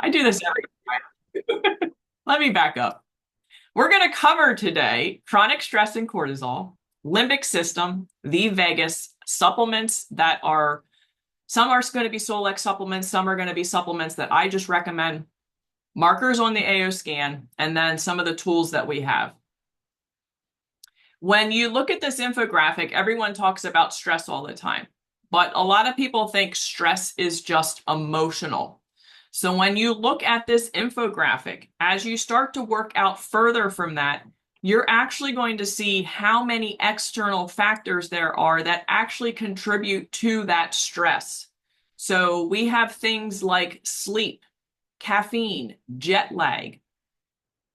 I do this every time. Let me back up. We're going to cover today chronic stress and cortisol, limbic system, the vagus, supplements that are, some are going to be Solex supplements, some are going to be supplements that I just recommend, markers on the AO scan, and then some of the tools that we have. When you look at this infographic, everyone talks about stress all the time, but a lot of people think stress is just emotional. So when you look at this infographic, as you start to work out further from that, you're actually going to see how many external factors there are that actually contribute to that stress. So we have things like sleep, caffeine, jet lag.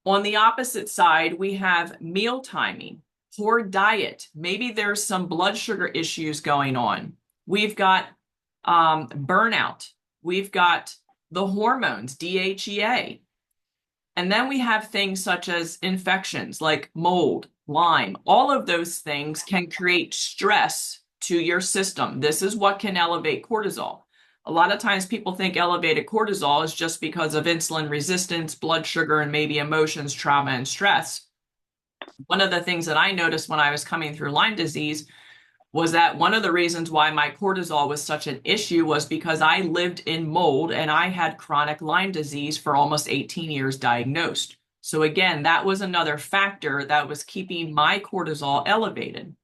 On the opposite side, we have meal timing, poor diet. Maybe there's some blood sugar issues going on. We've got burnout. We've got the hormones, DHEA. And then we have things such as infections like mold, Lyme. All of those things can create stress to your system. This is what can elevate cortisol. A lot of times people think elevated cortisol is just because of insulin resistance, blood sugar, and maybe emotions, trauma, and stress. One of the things that I noticed when I was coming through Lyme disease was that one of the reasons why my cortisol was such an issue was because I lived in mold and I had chronic Lyme disease for almost 18 years diagnosed. So again, that was another factor that was keeping my cortisol elevated.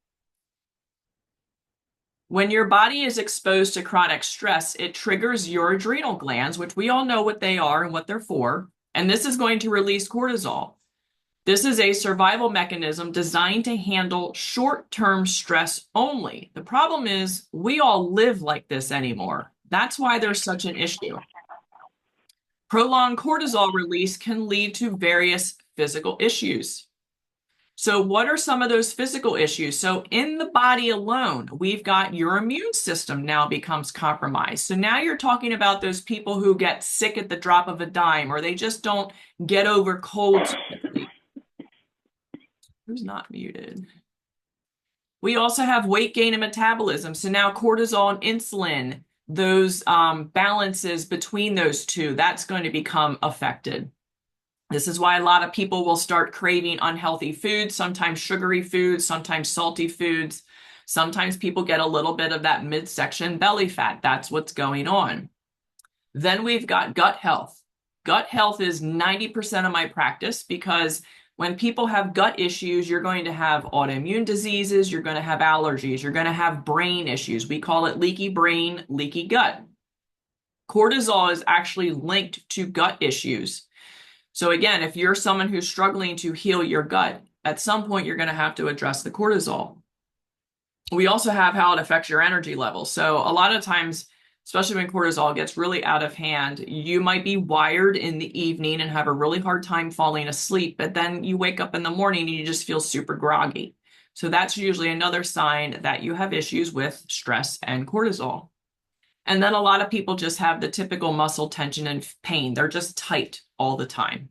When your body is exposed to chronic stress, it triggers your adrenal glands, which we all know what they are and what they're for, and this is going to release cortisol. This is a survival mechanism designed to handle short-term stress only. The problem is we all live like this anymore. That's why there's such an issue. Prolonged cortisol release can lead to various physical issues. So what are some of those physical issues? So in the body alone, we've got your immune system now becomes compromised. So now you're talking about those people who get sick at the drop of a dime, or they just don't get over colds quickly. Who's not muted? We also have weight gain and metabolism. So now cortisol and insulin, those balances between those two, that's going to become affected. This is why a lot of people will start craving unhealthy foods, sometimes sugary foods, sometimes salty foods. Sometimes people get a little bit of that midsection belly fat. That's what's going on. Then we've got gut health. Gut health is 90% of my practice because when people have gut issues, you're going to have autoimmune diseases, you're going to have allergies, you're going to have brain issues. We call it leaky brain, leaky gut. Cortisol is actually linked to gut issues. So again, if you're someone who's struggling to heal your gut, at some point you're going to have to address the cortisol. We also have how it affects your energy level. So a lot of times, especially when cortisol gets really out of hand, you might be wired in the evening and have a really hard time falling asleep, but then you wake up in the morning and you just feel super groggy. So that's usually another sign that you have issues with stress and cortisol. And then a lot of people just have the typical muscle tension and pain. They're just tight all the time.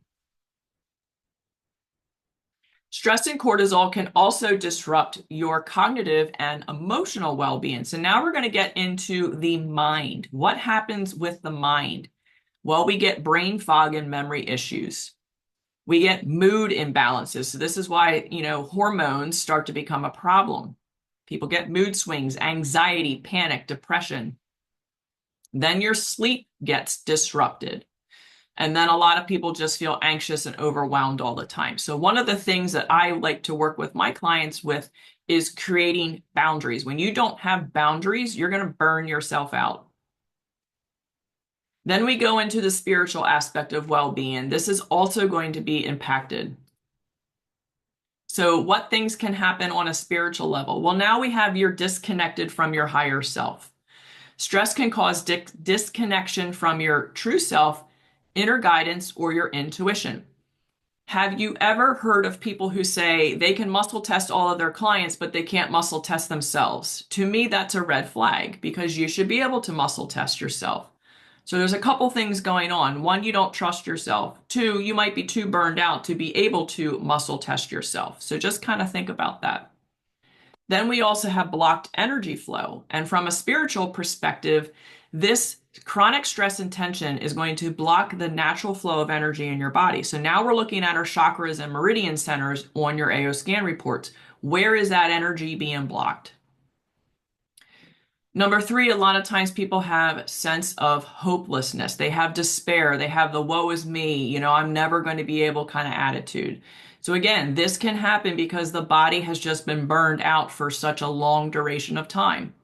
Stress and cortisol can also disrupt your cognitive and emotional well-being. So now we're going to get into the mind. What happens with the mind? Well, we get brain fog and memory issues. We get mood imbalances. So this is why, hormones start to become a problem. People get mood swings, anxiety, panic, depression. Then your sleep gets disrupted. And then a lot of people just feel anxious and overwhelmed all the time. So one of the things that I like to work with my clients with is creating boundaries. When you don't have boundaries, you're going to burn yourself out. Then we go into the spiritual aspect of well-being. This is also going to be impacted. So what things can happen on a spiritual level? Well, now we have you're disconnected from your higher self. Stress can cause disconnection from your true self, inner guidance, or your intuition. Have you ever heard of people who say they can muscle test all of their clients, but they can't muscle test themselves? To me, that's a red flag because you should be able to muscle test yourself. So there's a couple things going on. One, you don't trust yourself. Two, you might be too burned out to be able to muscle test yourself. So just kind of think about that. Then we also have blocked energy flow. And from a spiritual perspective, this Chronic stress and tension is going to block the natural flow of energy in your body. So now we're looking at our chakras and meridian centers on your AO scan reports. Where is that energy being blocked? Number three, a lot of times people have sense of hopelessness. They have despair. They have the woe is me, I'm never going to be able kind of attitude. So again, this can happen because the body has just been burned out for such a long duration of time.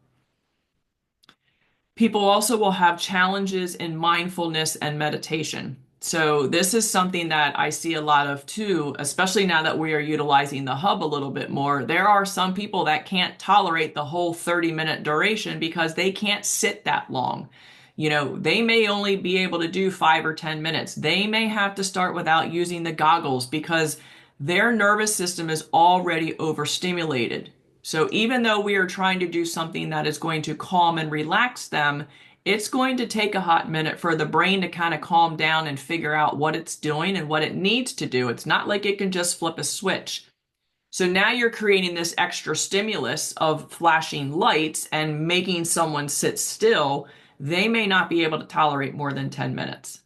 People also will have challenges in mindfulness and meditation. So this is something that I see a lot of too, especially now that we are utilizing the hub a little bit more. There are some people that can't tolerate the whole 30-minute duration because they can't sit that long. They may only be able to do 5 or 10 minutes. They may have to start without using the goggles because their nervous system is already overstimulated. So even though we are trying to do something that is going to calm and relax them, it's going to take a hot minute for the brain to kind of calm down and figure out what it's doing and what it needs to do. It's not like it can just flip a switch. So now you're creating this extra stimulus of flashing lights and making someone sit still. They may not be able to tolerate more than 10 minutes.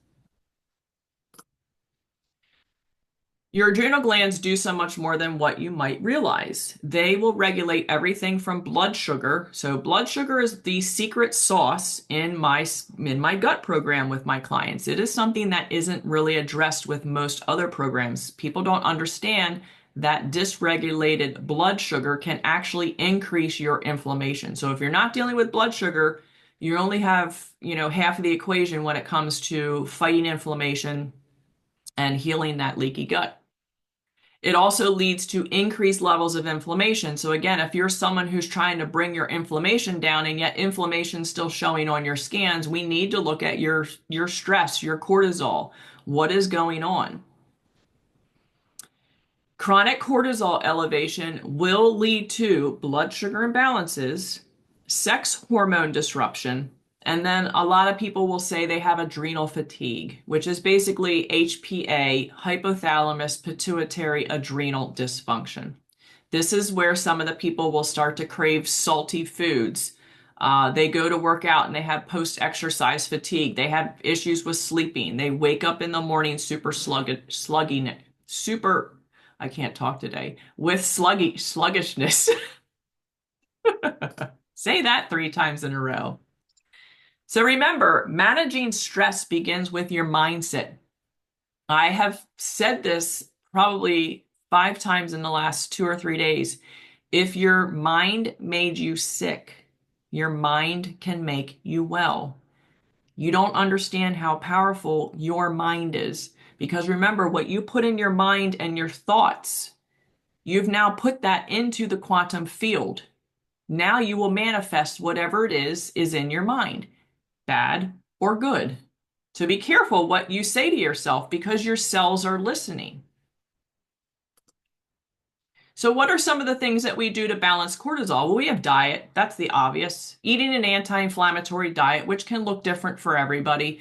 Your adrenal glands do so much more than what you might realize. They will regulate everything from blood sugar. So blood sugar is the secret sauce in my gut program with my clients. It is something that isn't really addressed with most other programs. People don't understand that dysregulated blood sugar can actually increase your inflammation. So if you're not dealing with blood sugar, you only have, half of the equation when it comes to fighting inflammation and healing that leaky gut. It also leads to increased levels of inflammation. So again, if you're someone who's trying to bring your inflammation down and yet inflammation still showing on your scans, we need to look at your stress, your cortisol. What is going on? Chronic cortisol elevation will lead to blood sugar imbalances, sex hormone disruption, and then a lot of people will say they have adrenal fatigue, which is basically HPA, hypothalamus pituitary adrenal dysfunction. This is where some of the people will start to crave salty foods. They go to work out and they have post-exercise fatigue. They have issues with sleeping. They wake up in the morning I can't talk today, with sluggishness. Say that 3 times in a row. So remember, managing stress begins with your mindset. I have said this probably 5 times in the last 2 or 3 days. If your mind made you sick, your mind can make you well. You don't understand how powerful your mind is. Because remember, what you put in your mind and your thoughts, you've now put that into the quantum field. Now you will manifest whatever it is in your mind, bad or good. So be careful what you say to yourself because your cells are listening. So what are some of the things that we do to balance cortisol? Well, we have diet. That's the obvious. Eating an anti-inflammatory diet, which can look different for everybody.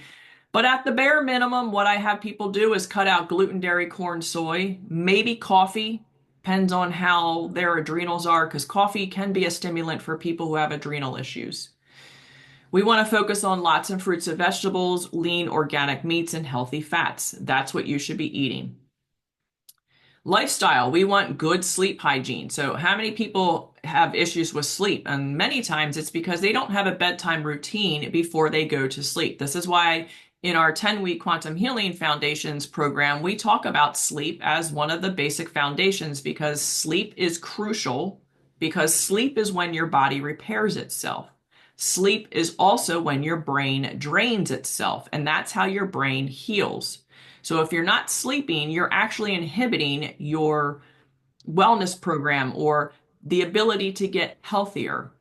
But at the bare minimum, what I have people do is cut out gluten, dairy, corn, soy, maybe coffee. Depends on how their adrenals are, because coffee can be a stimulant for people who have adrenal issues. We want to focus on lots of fruits and vegetables, lean organic meats, and healthy fats. That's what you should be eating. Lifestyle, we want good sleep hygiene. So how many people have issues with sleep? And many times it's because they don't have a bedtime routine before they go to sleep. This is why in our 10-week Quantum Healing Foundations program, we talk about sleep as one of the basic foundations because sleep is crucial, because sleep is when your body repairs itself. Sleep is also when your brain drains itself, and that's how your brain heals. So if you're not sleeping, you're actually inhibiting your wellness program or the ability to get healthier.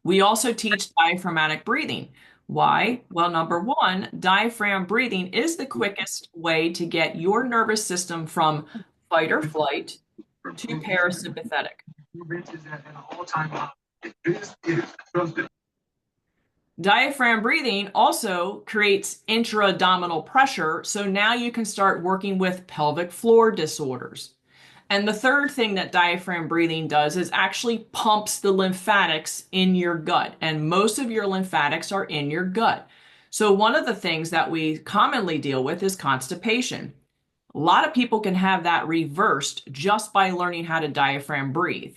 We also teach diaphragmatic breathing. Why? Well, number one, diaphragm breathing is the quickest way to get your nervous system from fight or flight to parasympathetic. Diaphragm breathing also creates intra-abdominal pressure, so now you can start working with pelvic floor disorders. And the third thing that diaphragm breathing does is actually pumps the lymphatics in your gut, and most of your lymphatics are in your gut. So one of the things that we commonly deal with is constipation. A lot of people can have that reversed just by learning how to diaphragm breathe.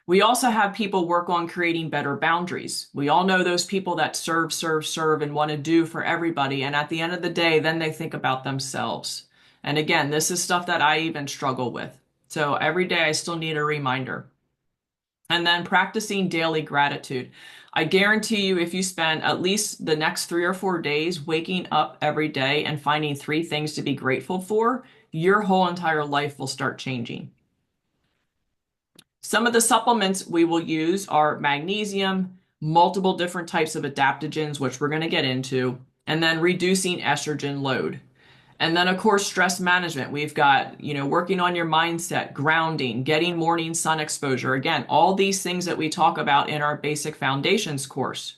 We also have people work on creating better boundaries. We all know those people that serve, serve, serve and want to do for everybody. And at the end of the day, then they think about themselves. And again, this is stuff that I even struggle with. So every day I still need a reminder. And then practicing daily gratitude. I guarantee you, if you spend at least the next 3 or 4 days waking up every day and finding 3 things to be grateful for, your whole entire life will start changing. Some of the supplements we will use are magnesium, multiple different types of adaptogens, which we're going to get into, and then reducing estrogen load. And then, of course, stress management. We've got, working on your mindset, grounding, getting morning sun exposure. Again, all these things that we talk about in our basic foundations course.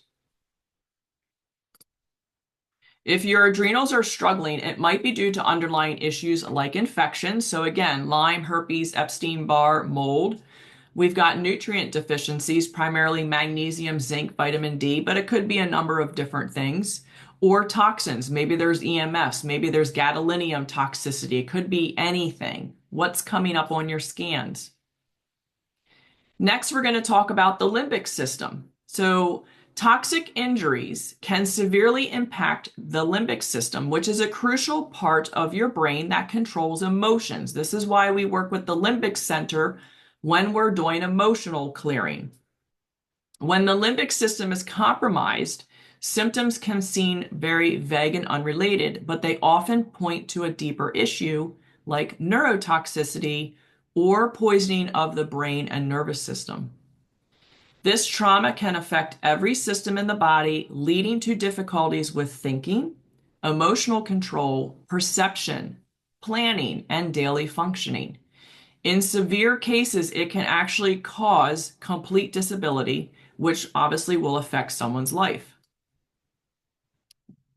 If your adrenals are struggling, it might be due to underlying issues like infections. So again, Lyme, herpes, Epstein-Barr, mold. We've got nutrient deficiencies, primarily magnesium, zinc, vitamin D, but it could be a number of different things. Or toxins. Maybe there's EMFs. Maybe there's gadolinium toxicity. It could be anything. What's coming up on your scans? Next, we're going to talk about the limbic system. So toxic injuries can severely impact the limbic system, which is a crucial part of your brain that controls emotions. This is why we work with the limbic center when we're doing emotional clearing. When the limbic system is compromised, symptoms can seem very vague and unrelated, but they often point to a deeper issue like neurotoxicity or poisoning of the brain and nervous system. This trauma can affect every system in the body, leading to difficulties with thinking, emotional control, perception, planning, and daily functioning. In severe cases, it can actually cause complete disability, which obviously will affect someone's life.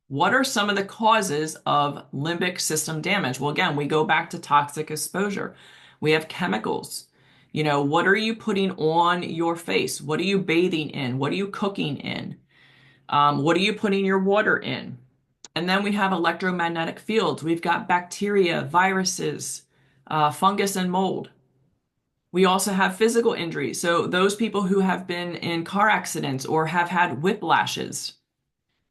What are some of the causes of limbic system damage? Well, again, we go back to toxic exposure. We have chemicals. What are you putting on your face? What are you bathing in? What are you cooking in? What are you putting your water in? And then we have electromagnetic fields. We've got bacteria, viruses, fungus, and mold. We also have physical injuries. So those people who have been in car accidents or have had whiplashes.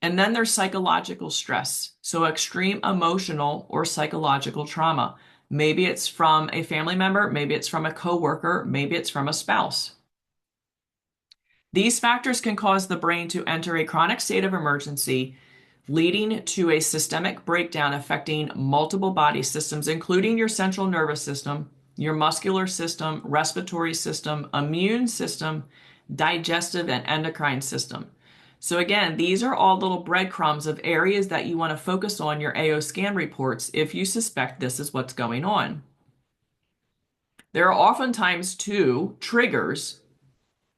And then there's psychological stress. So extreme emotional or psychological trauma. Maybe it's from a family member, maybe it's from a coworker, maybe it's from a spouse. These factors can cause the brain to enter a chronic state of emergency, leading to a systemic breakdown affecting multiple body systems, including your central nervous system, your muscular system, respiratory system, immune system, digestive, and endocrine system. So again, these are all little breadcrumbs of areas that you want to focus on your AO scan reports if you suspect this is what's going on. There are oftentimes two triggers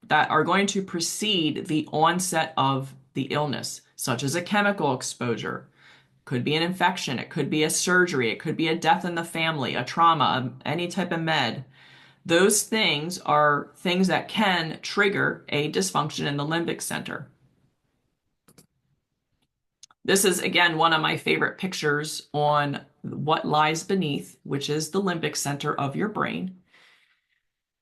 that are going to precede the onset of the illness, such as a chemical exposure. Could be an infection, it could be a surgery, it could be a death in the family, a trauma, any type of med. Those things are things that can trigger a dysfunction in the limbic center. This is, again, one of my favorite pictures on what lies beneath, which is the limbic center of your brain.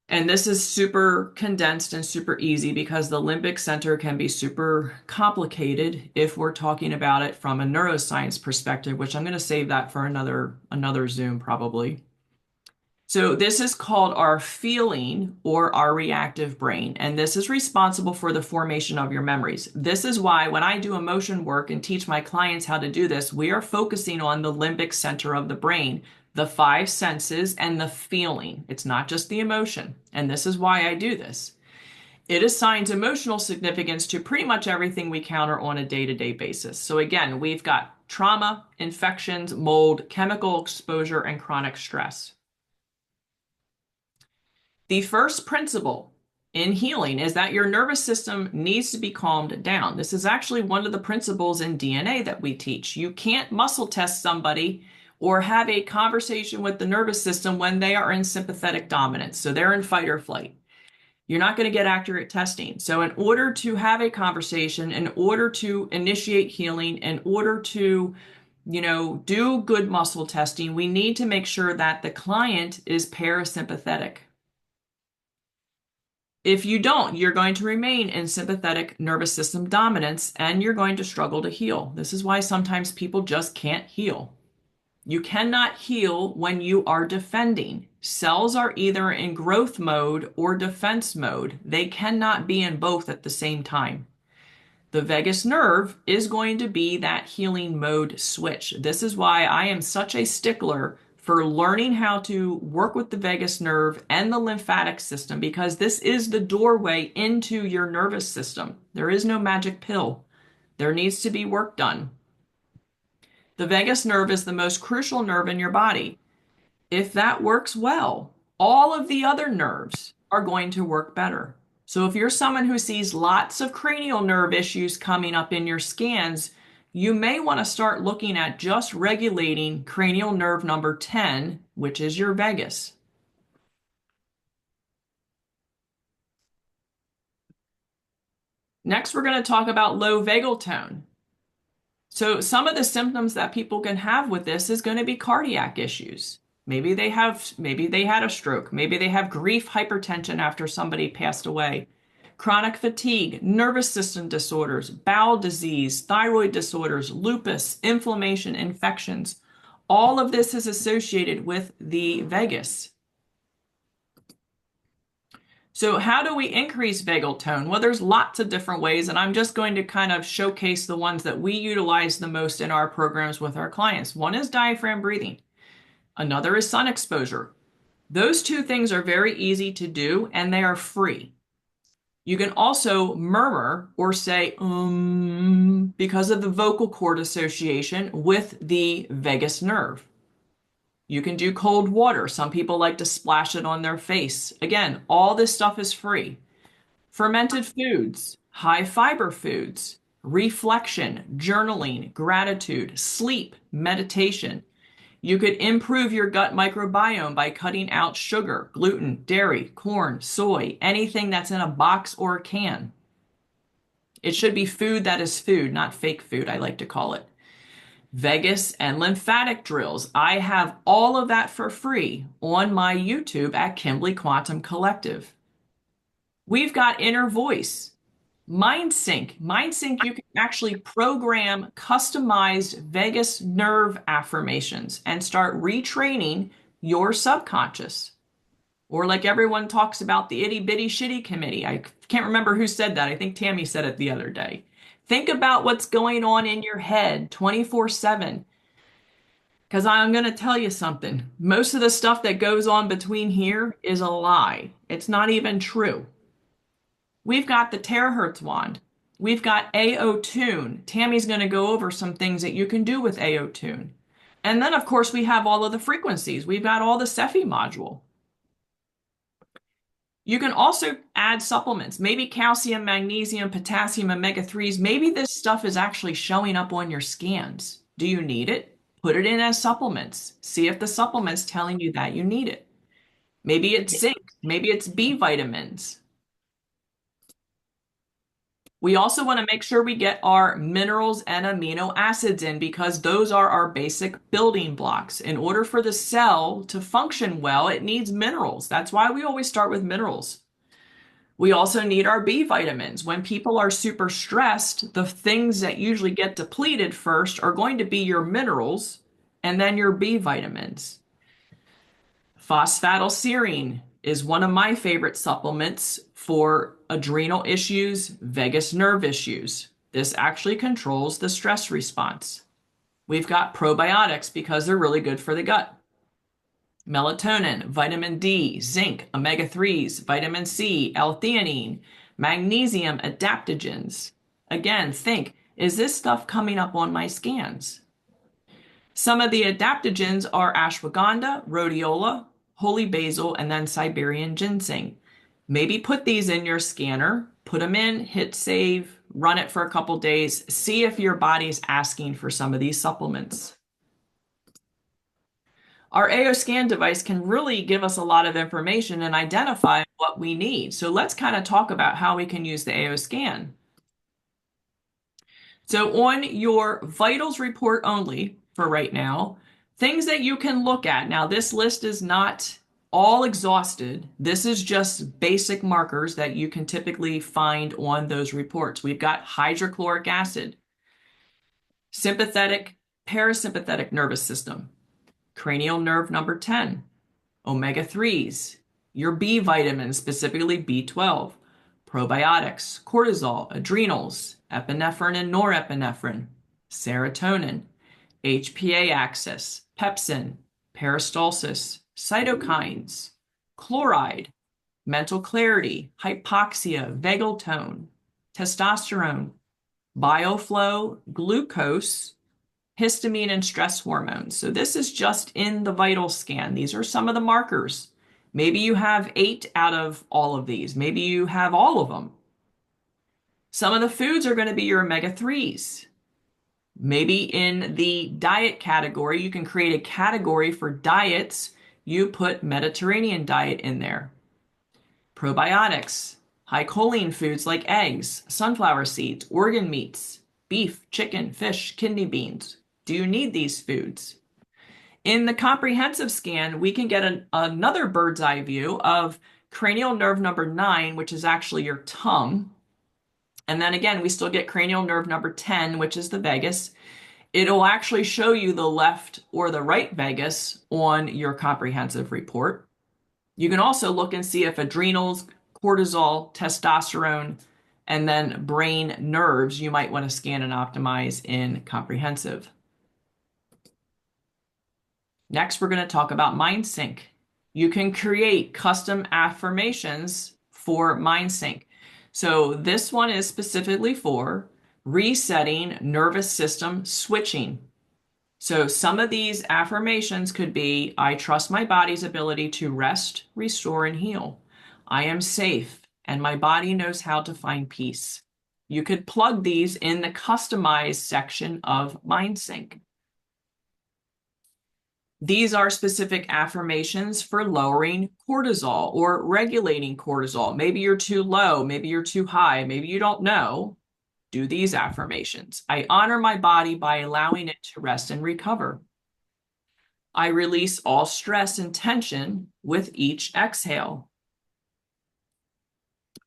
And this is super condensed and super easy because the limbic center can be super complicated if we're talking about it from a neuroscience perspective, which I'm going to save that for another Zoom probably. So this is called our feeling or our reactive brain, and this is responsible for the formation of your memories. This is why when I do emotion work and teach my clients how to do this, we are focusing on the limbic center of the brain, the 5 senses, and the feeling. It's not just the emotion, and this is why I do this. It assigns emotional significance to pretty much everything we counter on a day-to-day basis. So again, we've got trauma, infections, mold, chemical exposure, and chronic stress. The first principle in healing is that your nervous system needs to be calmed down. This is actually one of the principles in DNA that we teach. You can't muscle test somebody or have a conversation with the nervous system when they are in sympathetic dominance. So they're in fight or flight. You're not going to get accurate testing. So in order to have a conversation, in order to initiate healing, in order to, do good muscle testing, we need to make sure that the client is parasympathetic. If you don't, you're going to remain in sympathetic nervous system dominance and you're going to struggle to heal. This is why sometimes people just can't heal. You cannot heal when you are defending. Cells are either in growth mode or defense mode. They cannot be in both at the same time. The vagus nerve is going to be that healing mode switch. This is why I am such a stickler for learning how to work with the vagus nerve and the lymphatic system, because this is the doorway into your nervous system. There is no magic pill. There needs to be work done. The vagus nerve is the most crucial nerve in your body. If that works well, all of the other nerves are going to work better. So if you're someone who sees lots of cranial nerve issues coming up in your scans, you may want to start looking at just regulating cranial nerve number 10, which is your vagus. Next, we're going to talk about low vagal tone. So some of the symptoms that people can have with this is going to be cardiac issues. Maybe they had a stroke. Maybe they have grief, hypertension after somebody passed away. Chronic fatigue, nervous system disorders, bowel disease, thyroid disorders, lupus, inflammation, infections. All of this is associated with the vagus. So how do we increase vagal tone? Well, there's lots of different ways, and I'm just going to kind of showcase the ones that we utilize the most in our programs with our clients. One is diaphragm breathing. Another is sun exposure. Those two things are very easy to do, and they are free. You can also murmur or say, because of the vocal cord association with the vagus nerve. You can do cold water. Some people like to splash it on their face. Again, all this stuff is free. Fermented foods, high fiber foods, reflection, journaling, gratitude, sleep, meditation. You could improve your gut microbiome by cutting out sugar, gluten, dairy, corn, soy, anything that's in a box or a can. It should be food that is food, not fake food, I like to call it. Vagus and lymphatic drills. I have all of that for free on my YouTube at Kimberly Quantum Collective. We've got inner voice. MindSync. MindSync, you can actually program customized vagus nerve affirmations and start retraining your subconscious. Or like everyone talks about the itty bitty shitty committee. I can't remember who said that. I think Tammy said it the other day. Think about what's going on in your head 24/7. Because I'm going to tell you something. Most of the stuff that goes on between here is a lie. It's not even true. We've got the Terahertz wand. We've got AO Tune. Tammy's going to go over some things that you can do with AO Tune. And then, of course, we have all of the frequencies. We've got all the Cephi module. You can also add supplements, maybe calcium, magnesium, potassium, omega-3s. Maybe this stuff is actually showing up on your scans. Do you need it? Put it in as supplements. See if the supplement's telling you that you need it. Maybe it's zinc. Maybe it's B vitamins. We also want to make sure we get our minerals and amino acids in because those are our basic building blocks. In order for the cell to function well, it needs minerals. That's why we always start with minerals. We also need our B vitamins. When people are super stressed, the things that usually get depleted first are going to be your minerals and then your B vitamins. Phosphatidylserine is one of my favorite supplements for adrenal issues, vagus nerve issues. This actually controls the stress response. We've got probiotics because they're really good for the gut. Melatonin, vitamin D, zinc, omega-3s, vitamin C, L-theanine, magnesium, adaptogens. Again, think, is this stuff coming up on my scans? Some of the adaptogens are ashwagandha, rhodiola, holy basil, and then Siberian ginseng. Maybe put these in your scanner, put them in, hit save, run it for a couple days, see if your body's asking for some of these supplements. Our AO scan device can really give us a lot of information and identify what we need. So let's kind of talk about how we can use the AO scan. So on your vitals report only for right now, things that you can look at. Now, this list is not all exhausted. This is just basic markers that you can typically find on those reports. We've got hydrochloric acid, sympathetic, parasympathetic nervous system, cranial nerve number 10, omega-3s, your B vitamins, specifically B12, probiotics, cortisol, adrenals, epinephrine and norepinephrine, serotonin, HPA axis, pepsin, peristalsis, cytokines, chloride, mental clarity, hypoxia, vagal tone, testosterone, bioflow, glucose, histamine, and stress hormones. So this is just in the vital scan. These are some of the markers. Maybe you have 8 out of all of these. Maybe you have all of them. Some of the foods are going to be your omega-3s. Maybe in the diet category, you can create a category for diets. You put Mediterranean diet in there. Probiotics, high choline foods like eggs, sunflower seeds, organ meats, beef, chicken, fish, kidney beans. Do you need these foods? In the comprehensive scan, we can get another bird's eye view of cranial nerve number 9, which is actually your tongue. And then again, we still get cranial nerve number 10, which is the vagus. It'll actually show you the left or the right vagus on your comprehensive report. You can also look and see if adrenals, cortisol, testosterone, and then brain nerves you might want to scan and optimize in comprehensive. Next, we're going to talk about MindSync. You can create custom affirmations for MindSync. So this one is specifically for resetting nervous system switching. So some of these affirmations could be, I trust my body's ability to rest, restore, and heal. I am safe, and my body knows how to find peace. You could plug these in the customized section of MindSync. These are specific affirmations for lowering cortisol or regulating cortisol. Maybe you're too low, maybe you're too high, maybe you don't know. Do these affirmations. I honor my body by allowing it to rest and recover. I release all stress and tension with each exhale.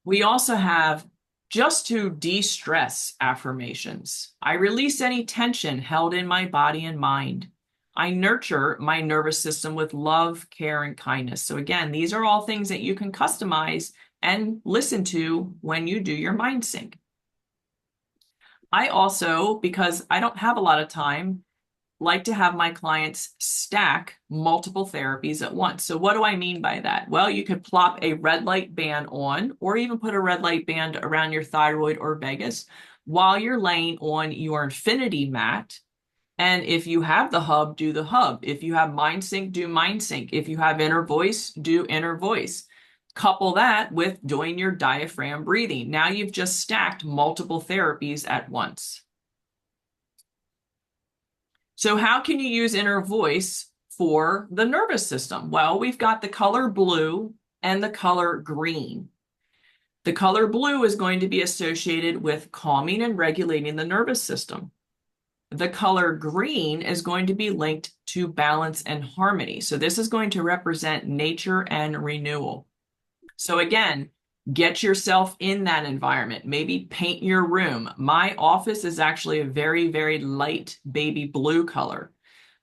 We also have just to de-stress affirmations. I release any tension held in my body and mind. I nurture my nervous system with love, care, and kindness. So again, these are all things that you can customize and listen to when you do your MindSync. I also, because I don't have a lot of time, like to have my clients stack multiple therapies at once. So what do I mean by that? Well, you could plop a red light band on, or even put a red light band around your thyroid or vagus while you're laying on your infinity mat. And if you have the hub, do the hub. If you have MindSync, do MindSync. If you have inner voice, do inner voice. Couple that with doing your diaphragm breathing. Now you've just stacked multiple therapies at once. So how can you use inner voice for the nervous system? Well, we've got the color blue and the color green. The color blue is going to be associated with calming and regulating the nervous system. The color green is going to be linked to balance and harmony. So this is going to represent nature and renewal. So again, get yourself in that environment. Maybe paint your room. My office is actually a very, very light baby blue color.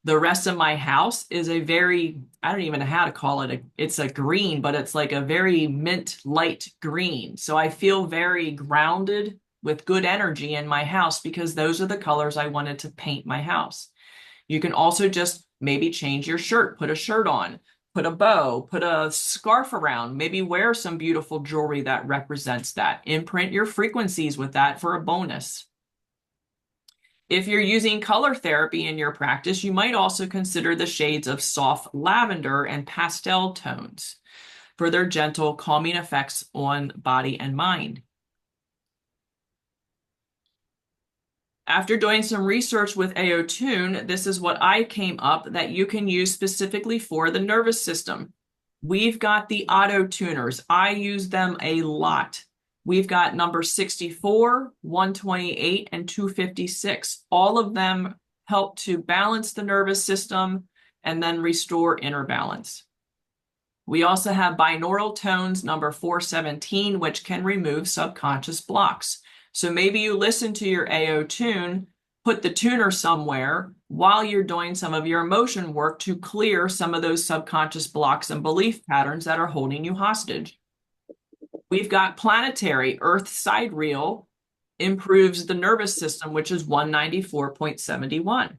The rest of my house is a very, I don't even know how to call it. It's a green, but it's like a very mint light green. So I feel very grounded with good energy in my house because those are the colors I wanted to paint my house. You can also just maybe change your shirt, put a shirt on, put a bow, put a scarf around, maybe wear some beautiful jewelry that represents that. Imprint your frequencies with that for a bonus. If you're using color therapy in your practice, you might also consider the shades of soft lavender and pastel tones for their gentle, calming effects on body and mind. After doing some research with AO-Tune, this is what I came up that you can use specifically for the nervous system. We've got the auto tuners. I use them a lot. We've got number 64, 128, and 256. All of them help to balance the nervous system and then restore inner balance. We also have binaural tones, number 417, which can remove subconscious blocks. So maybe you listen to your AO tune, put the tuner somewhere while you're doing some of your emotion work to clear some of those subconscious blocks and belief patterns that are holding you hostage. We've got Planetary, Earth Sidereal, improves the nervous system, which is 194.71.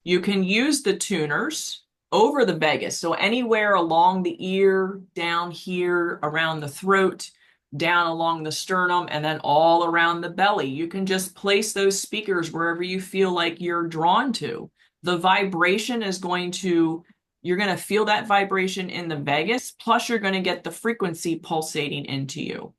You can use the tuners over the vagus. So anywhere along the ear, down here, around the throat, down along the sternum, and then all around the belly. You can just place those speakers wherever you feel like you're drawn to. The vibration is you're going to feel that vibration in the vagus, plus you're going to get the frequency pulsating into you.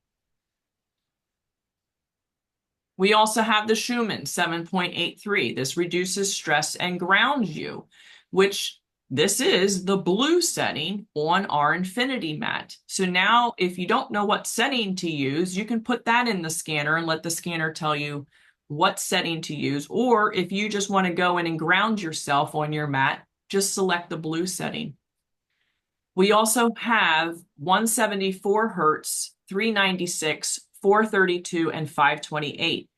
We also have the Schumann 7.83. This reduces stress and grounds you, which this is the blue setting on our infinity mat. So now if you don't know what setting to use, you can put that in the scanner and let the scanner tell you what setting to use. Or if you just want to go in and ground yourself on your mat, just select the blue setting. We also have 174 hertz, 396, 432, and 528.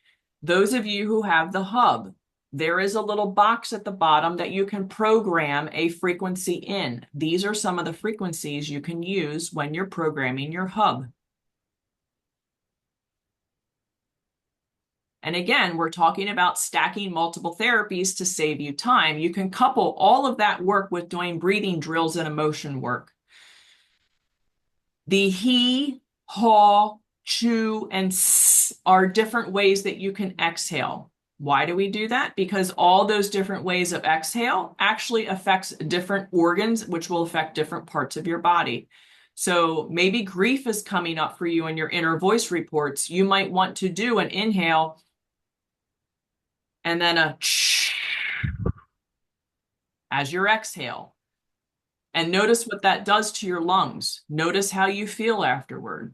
Those of you who have the hub, there is a little box at the bottom that you can program a frequency in. These are some of the frequencies you can use when you're programming your hub. And again, we're talking about stacking multiple therapies to save you time. You can couple all of that work with doing breathing drills and emotion work. The he, haw, chew, and s are different ways that you can exhale. Why do we do that? Because all those different ways of exhale actually affects different organs, which will affect different parts of your body. So maybe grief is coming up for you in your inner voice reports. You might want to do an inhale and then a as your exhale. And notice what that does to your lungs. Notice how you feel afterward.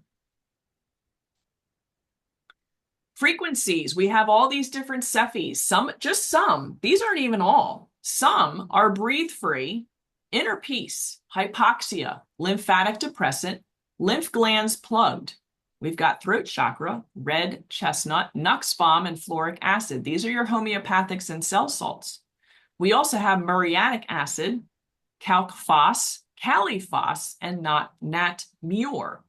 Frequencies, we have all these different Cephis. Just some, these aren't even all. Some are breathe-free, inner peace, hypoxia, lymphatic depressant, lymph glands plugged. We've got throat chakra, red chestnut, nux vom, and floric acid. These are your homeopathics and cell salts. We also have muriatic acid, calc phos, caliphos, and nat mure.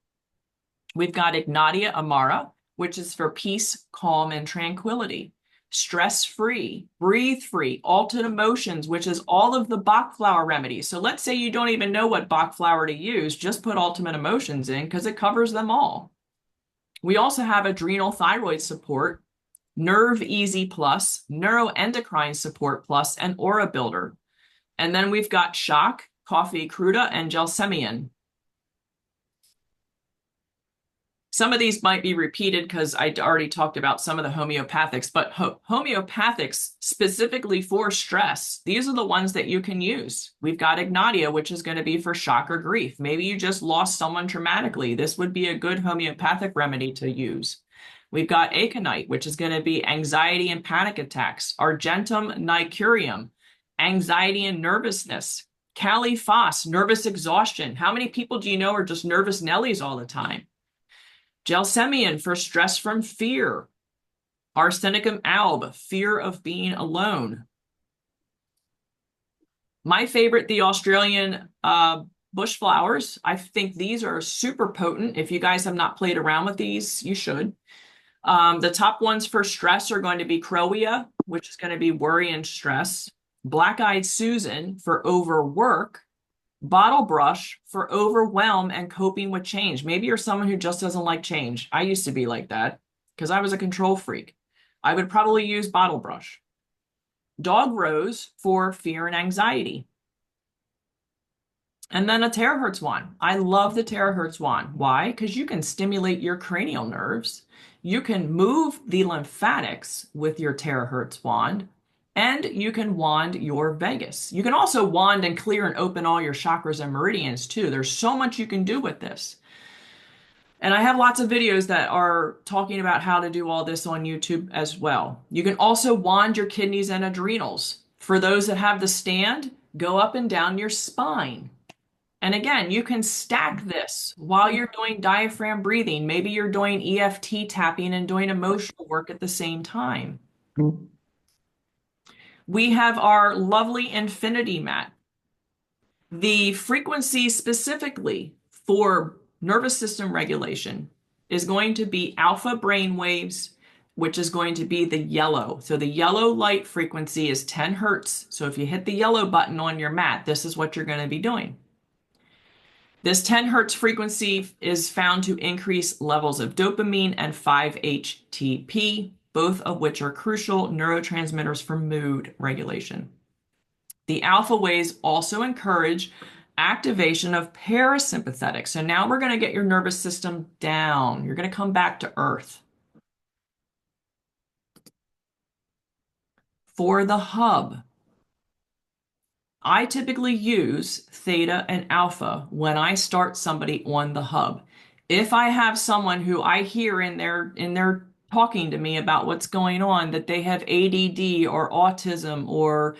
We've got ignatia amara, which is for peace, calm, and tranquility. Stress-free, breathe-free, altered emotions, which is all of the Bach flower remedies. So let's say you don't even know what Bach flower to use, just put ultimate emotions in because it covers them all. We also have adrenal thyroid support, nerve easy plus, neuroendocrine support plus, and aura builder. And then we've got shock, coffee cruda, and gelsemium. Some of these might be repeated because I already talked about some of the homeopathics, but homeopathics specifically for stress, these are the ones that you can use. We've got ignatia, which is going to be for shock or grief. Maybe you just lost someone traumatically. This would be a good homeopathic remedy to use. We've got aconite, which is going to be anxiety and panic attacks. Argentum nicurium, anxiety and nervousness. Caliphos, nervous exhaustion. How many people do you know are just nervous Nellies all the time? Gelsemium for stress from fear. Arsenicum alb, fear of being alone. My favorite, the Australian bush flowers. I think these are super potent. If you guys have not played around with these, you should. The top ones for stress are going to be Crowia, which is going to be worry and stress. Black-eyed Susan for overwork. Bottle brush for overwhelm and coping with change. Maybe you're someone who just doesn't like change. I used to be like that because I was a control freak. I would probably use bottle brush. Dog rose for fear and anxiety. And then a terahertz wand. I love the terahertz wand. Why? Because you can stimulate your cranial nerves. You can move the lymphatics with your terahertz wand, and you can wand your vagus. You can also wand and clear and open all your chakras and meridians too. There's so much you can do with this. And I have lots of videos that are talking about how to do all this on YouTube as well. You can also wand your kidneys and adrenals. For those that have the stand, go up and down your spine. And again, you can stack this while you're doing diaphragm breathing. Maybe you're doing EFT tapping and doing emotional work at the same time. We have our lovely infinity mat. The frequency specifically for nervous system regulation is going to be alpha brain waves, which is going to be the yellow. So the yellow light frequency is 10 hertz. So if you hit the yellow button on your mat, this is what you're going to be doing. This 10 hertz frequency is found to increase levels of dopamine and 5-HTP, both of which are crucial neurotransmitters for mood regulation. The alpha waves also encourage activation of parasympathetic. So now we're going to get your nervous system down. You're going to come back to earth. For the hub, I typically use theta and alpha when I start somebody on the hub. If I have someone who I hear in their talking to me about what's going on, that they have ADD or autism or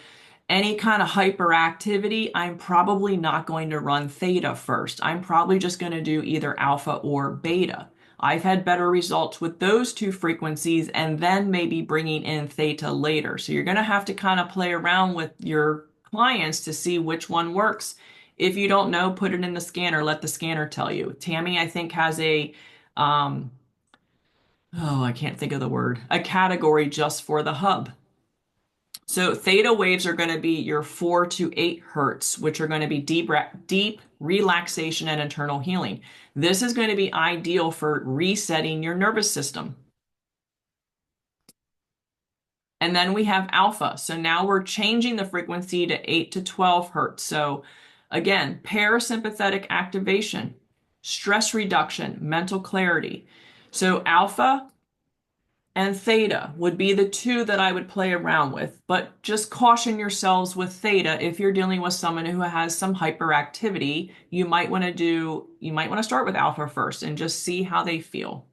any kind of hyperactivity, I'm probably not going to run theta first. I'm probably just going to do either alpha or beta. I've had better results with those two frequencies and then maybe bringing in theta later. So you're going to have to kind of play around with your clients to see which one works. If you don't know, put it in the scanner, let the scanner tell you. Tammy, I think, has I can't think of the word, a category just for the hub. So theta waves are going to be your 4 to 8 hertz, which are going to be deep relaxation and internal healing. This is going to be ideal for resetting your nervous system. And then we have alpha. So now we're changing the frequency to 8 to 12 hertz. So again, parasympathetic activation, stress reduction, mental clarity. So alpha and theta would be the two that I would play around with, but just caution yourselves with theta. If you're dealing with someone who has some hyperactivity, you might want to start with alpha first and just see how they feel.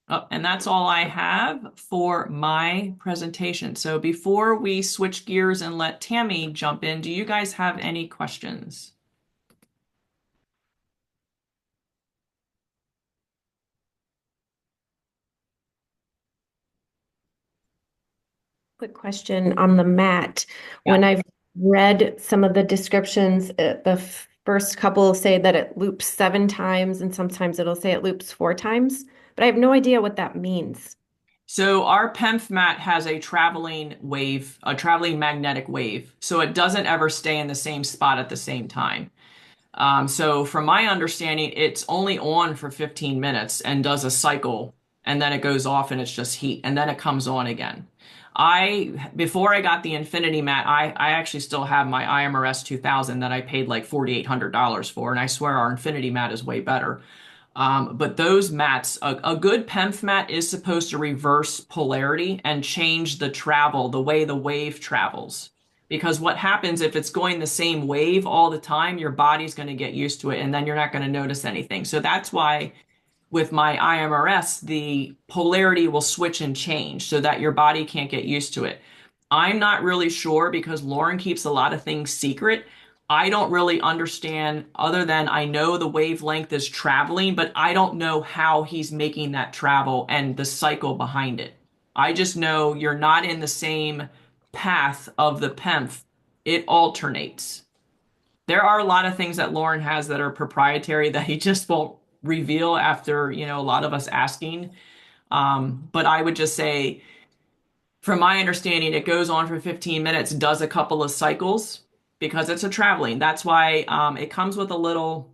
Oh, and that's all I have for my presentation. So before we switch gears and let Tammy jump in, do you guys have any questions? Quick question on the mat. Yeah. When I've read some of the descriptions, the first couple say that it loops 7 times, and sometimes it'll say it loops 4 times, but I have no idea what that means. So our PEMF mat has a traveling wave, a traveling magnetic wave. So it doesn't ever stay in the same spot at the same time. So from my understanding, it's only on for 15 minutes and does a cycle, and then it goes off and it's just heat, and then it comes on again. Before I got the Infinity mat, I actually still have my IMRS 2000 that I paid like $4,800 for, and I swear our Infinity mat is way better. But those mats, a good PEMF mat is supposed to reverse polarity and change the travel, the way the wave travels. Because what happens if it's going the same wave all the time, your body's going to get used to it and then you're not going to notice anything. So that's why with my IMRS, the polarity will switch and change so that your body can't get used to it. I'm not really sure because Lauren keeps a lot of things secret. I don't really understand other than I know the wavelength is traveling, but I don't know how he's making that travel and the cycle behind it. I just know you're not in the same path of the PEMF. It alternates. There are a lot of things that Lauren has that are proprietary that he just won't reveal after, a lot of us asking. But I would just say, from my understanding, it goes on for 15 minutes, does a couple of cycles because it's a traveling. That's why it comes with a little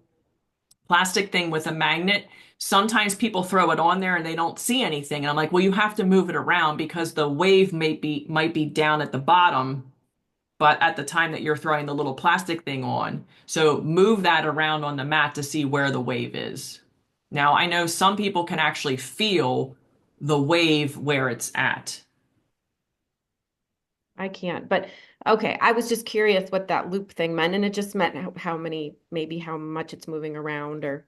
plastic thing with a magnet. Sometimes people throw it on there and they don't see anything. And I'm like, well, you have to move it around because the wave might be down at the bottom but at the time that you're throwing the little plastic thing on. So move that around on the mat to see where the wave is. Now, I know some people can actually feel the wave where it's at. I can't, but okay. I was just curious what that loop thing meant, and it just meant how many, maybe how much it's moving around, and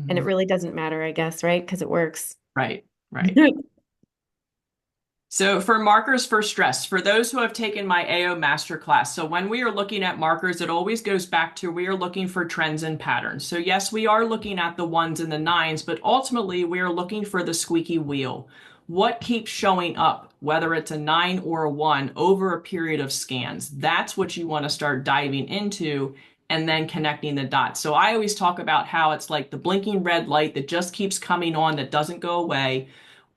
it Mhm. really doesn't matter, I guess, right? Because it works. Right, right. So for markers for stress, for those who have taken my AO masterclass, so when we are looking at markers, it always goes back to we are looking for trends and patterns. So yes, we are looking at the ones and the nines, but ultimately we are looking for the squeaky wheel. What keeps showing up, whether it's a 9 or a 1 over a period of scans? That's what you want to start diving into and then connecting the dots. So I always talk about how it's like the blinking red light that just keeps coming on that doesn't go away,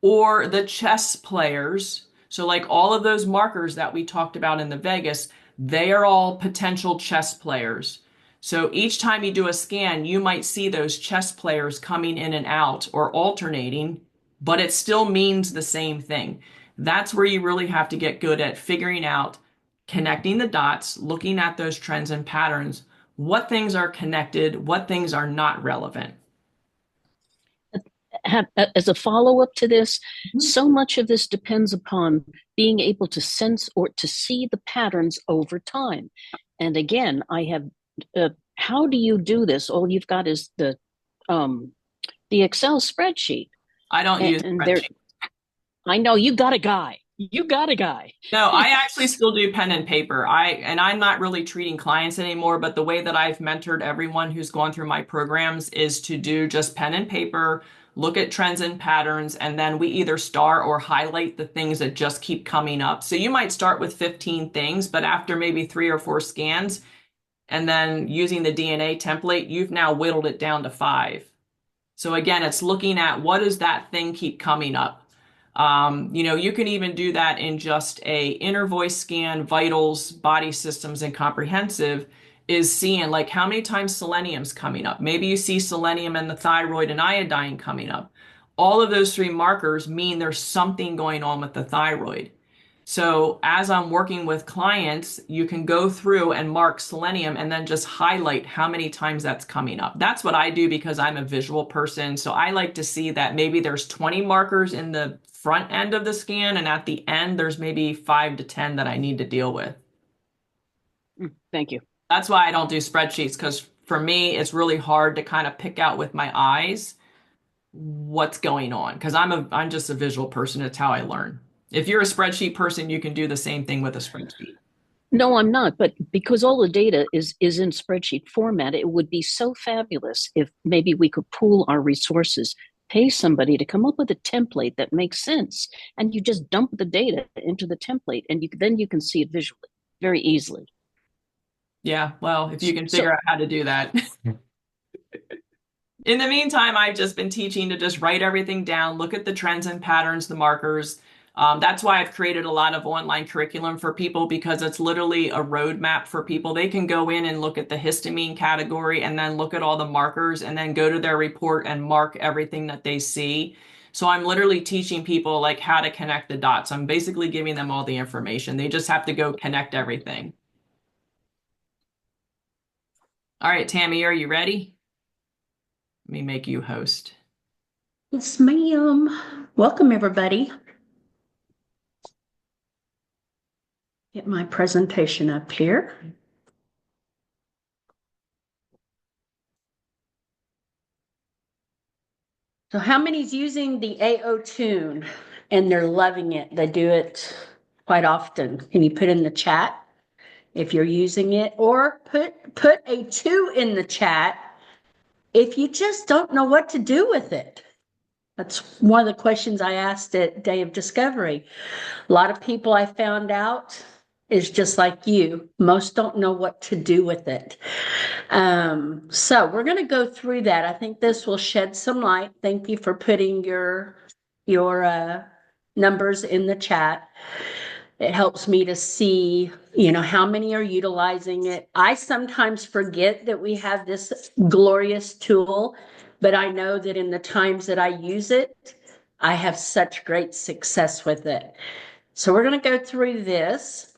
or the chess players. So, like all of those markers that we talked about in the Vegas, they are all potential chess players. So, each time you do a scan, you might see those chess players coming in and out or alternating, but it still means the same thing. That's where you really have to get good at figuring out, connecting the dots, looking at those trends and patterns, what things are connected, what things are not relevant. As a follow-up to this, so much of this depends upon being able to sense or to see the patterns over time. And again, I have, how do you do this? All you've got is the Excel spreadsheet. I don't use And there, spreadsheets. I know you got a guy. You got a guy. No, I actually still do pen and paper. I'm not really treating clients anymore, but the way that I've mentored everyone who's gone through my programs is to do just pen and paper, look at trends and patterns, and then we either star or highlight the things that just keep coming up. So you might start with 15 things, but after maybe 3 or 4 scans, and then using the DNA template, you've now whittled it down to 5. So again, it's looking at what does that thing keep coming up. You can even do that in just a inner voice scan, vitals, body systems, and comprehensive is seeing like how many times selenium's coming up. Maybe you see selenium and the thyroid and iodine coming up. All of those 3 markers mean there's something going on with the thyroid. So as I'm working with clients, you can go through and mark selenium and then just highlight how many times that's coming up. That's what I do because I'm a visual person. So I like to see that maybe there's 20 markers in the front end of the scan, and at the end, there's maybe 5 to 10 that I need to deal with. Thank you. That's why I don't do spreadsheets, because for me, it's really hard to kind of pick out with my eyes what's going on, because I'm just a visual person. It's how I learn. If you're a spreadsheet person, you can do the same thing with a spreadsheet. No, I'm not. But because all the data is in spreadsheet format, it would be so fabulous if maybe we could pool our resources, pay somebody to come up with a template that makes sense, and you just dump the data into the template, and then you can see it visually very easily. Yeah, well, if you can figure So out how to do that. In the meantime, I've just been teaching to just write everything down, look at the trends and patterns, the markers. That's why I've created a lot of online curriculum for people, because it's literally a roadmap for people. They can go in and look at the histamine category and then look at all the markers and then go to their report and mark everything that they see. So I'm literally teaching people like how to connect the dots. I'm basically giving them all the information. They just have to go connect everything. All right, Tammy, are you ready? Let me make you host. Yes, ma'am. Welcome, everybody. Get my presentation up here. So how many's using the AO tune and they're loving it? They do it quite often. Can you put in the chat if you're using it, or put a 2 in the chat if you just don't know what to do with it? That's one of the questions I asked at Day of Discovery. A lot of people, I found out, is just like you. Most don't know what to do with it. So we're going to go through that. I think this will shed some light. Thank you for putting your numbers in the chat. It helps me to see, how many are utilizing it. I sometimes forget that we have this glorious tool, but I know that in the times that I use it, I have such great success with it. So we're going to go through this.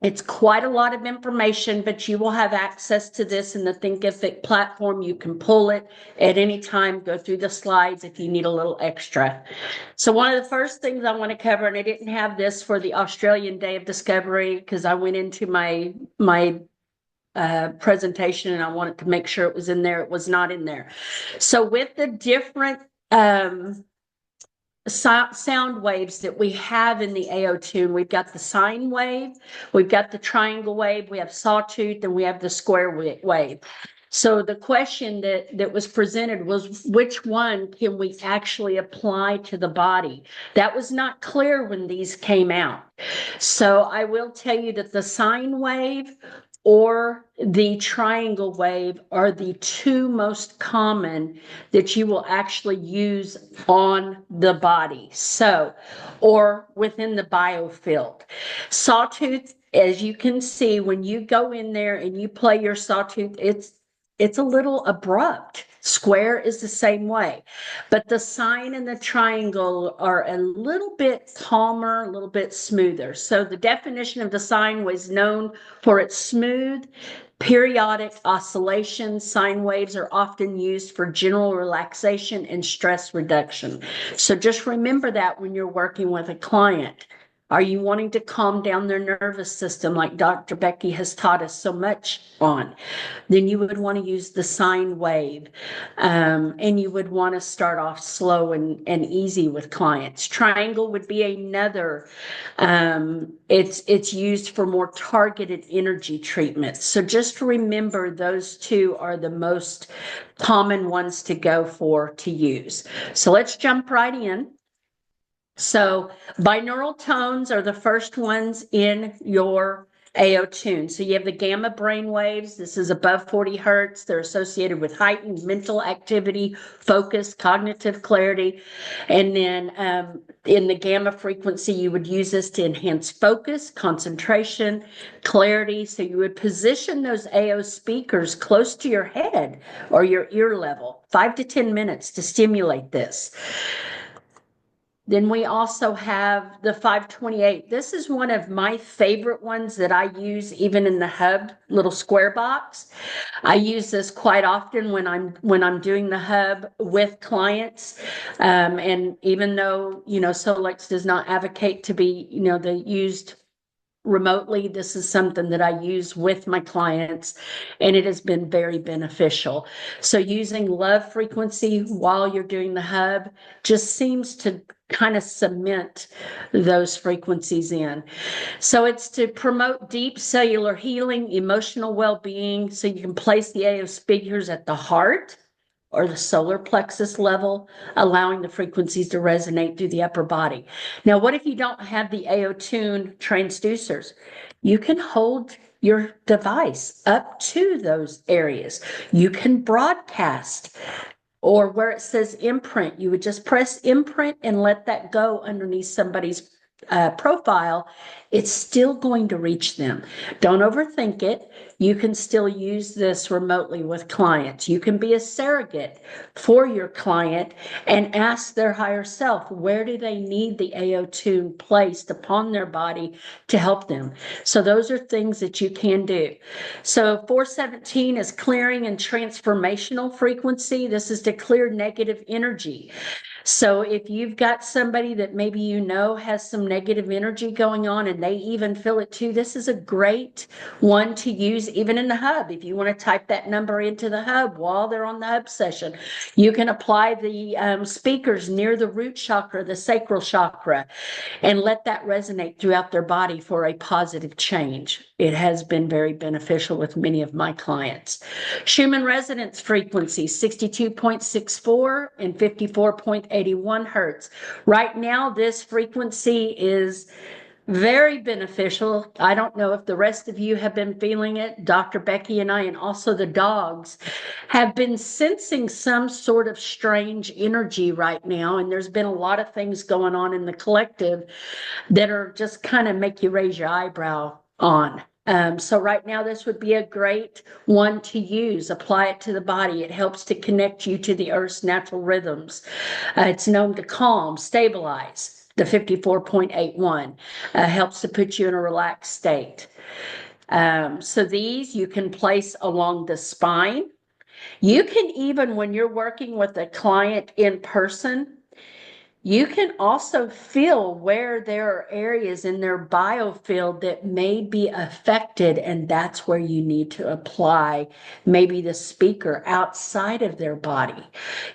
It's quite a lot of information, but you will have access to this in the Thinkific platform. You can pull it at any time, go through the slides if you need a little extra. So one of the first things I want to cover, and I didn't have this for the Australian Day of Discovery because I went into my presentation and I wanted to make sure it was in there. It was not in there. So with the different sound waves that we have in the AO tune, we've got the sine wave, we've got the triangle wave, we have sawtooth, and we have the square wave. So the question that was presented was, which one can we actually apply to the body? That was not clear when these came out. So I will tell you that the sine wave or the triangle wave are the two most common that you will actually use on the body. So, or within the biofield. Sawtooth, as you can see, when you go in there and you play your sawtooth, it's a little abrupt. Square is the same way, but the sine and the triangle are a little bit calmer, a little bit smoother. So the definition of the sine was known for its smooth, periodic oscillations. Sine waves are often used for general relaxation and stress reduction. So just remember that when you're working with a client. Are you wanting to calm down their nervous system like Dr. Becky has taught us so much on? Then you would want to use the sine wave. And you would want to start off slow and easy with clients. Triangle would be another. It's used for more targeted energy treatments. So just remember those two are the most common ones to go for to use. So let's jump right in. So binaural tones are the first ones in your AO tune. So you have the gamma brain waves. This is above 40 hertz. They're associated with heightened mental activity, focus, cognitive clarity. And then in the gamma frequency, you would use this to enhance focus, concentration, clarity. So you would position those AO speakers close to your head or your ear level, 5 to 10 minutes to stimulate this. Then we also have the 528. This is one of my favorite ones that I use even in the hub little square box. I use this quite often when I'm doing the hub with clients. And even though, Solex does not advocate to be, the used remotely, this is something that I use with my clients, and it has been very beneficial. So using love frequency while you're doing the hub just seems to kind of cement those frequencies in. So it's to promote deep cellular healing, emotional well-being, so you can place the AO speakers at the heart or the solar plexus level, allowing the frequencies to resonate through the upper body. Now, what if you don't have the AO tune transducers? You can hold your device up to those areas. You can broadcast, or where it says imprint, you would just press imprint and let that go underneath somebody's profile. It's still going to reach them. Don't overthink it. You can still use this remotely with clients. You can be a surrogate for your client and ask their higher self, where do they need the AO tune placed upon their body to help them? So those are things that you can do. So 417 is clearing and transformational frequency. This is to clear negative energy. So if you've got somebody that maybe has some negative energy going on and they even feel it too, this is a great one to use even in the hub. If you want to type that number into the hub while they're on the hub session, you can apply the speakers near the root chakra, the sacral chakra, and let that resonate throughout their body for a positive change. It has been very beneficial with many of my clients. Schumann resonance frequency, 62.64 and 54.81 hertz. Right now, this frequency is very beneficial. I don't know if the rest of you have been feeling it. Dr. Becky and I, and also the dogs, have been sensing some sort of strange energy right now. And there's been a lot of things going on in the collective that are just kind of make you raise your eyebrow on. So right now, this would be a great one to use. Apply it to the body. It helps to connect you to the Earth's natural rhythms. It's known to calm, stabilize, the 54.81, helps to put you in a relaxed state. So these you can place along the spine. You can even, when you're working with a client in person, you can also feel where there are areas in their biofield that may be affected, and that's where you need to apply maybe the speaker outside of their body.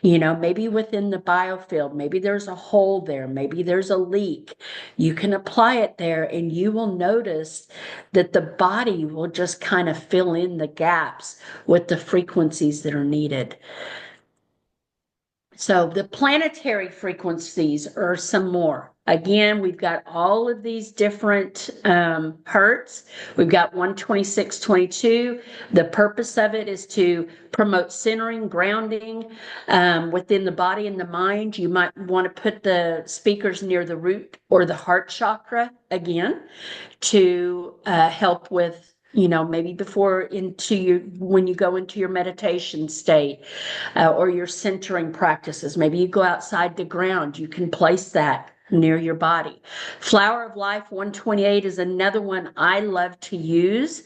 You know, maybe within the biofield, maybe there's a hole there, maybe there's a leak. You can apply it there, and you will notice that the body will just kind of fill in the gaps with the frequencies that are needed. So the planetary frequencies are some more. Again, we've got all of these different hertz. We've got 126.22. The purpose of it is to promote centering, grounding within the body and the mind. You might want to put the speakers near the root or the heart chakra again to help with, you know, maybe before when you go into your meditation state or your centering practices. Maybe you go outside the ground, you can place that near your body. Flower of Life 128 is another one I love to use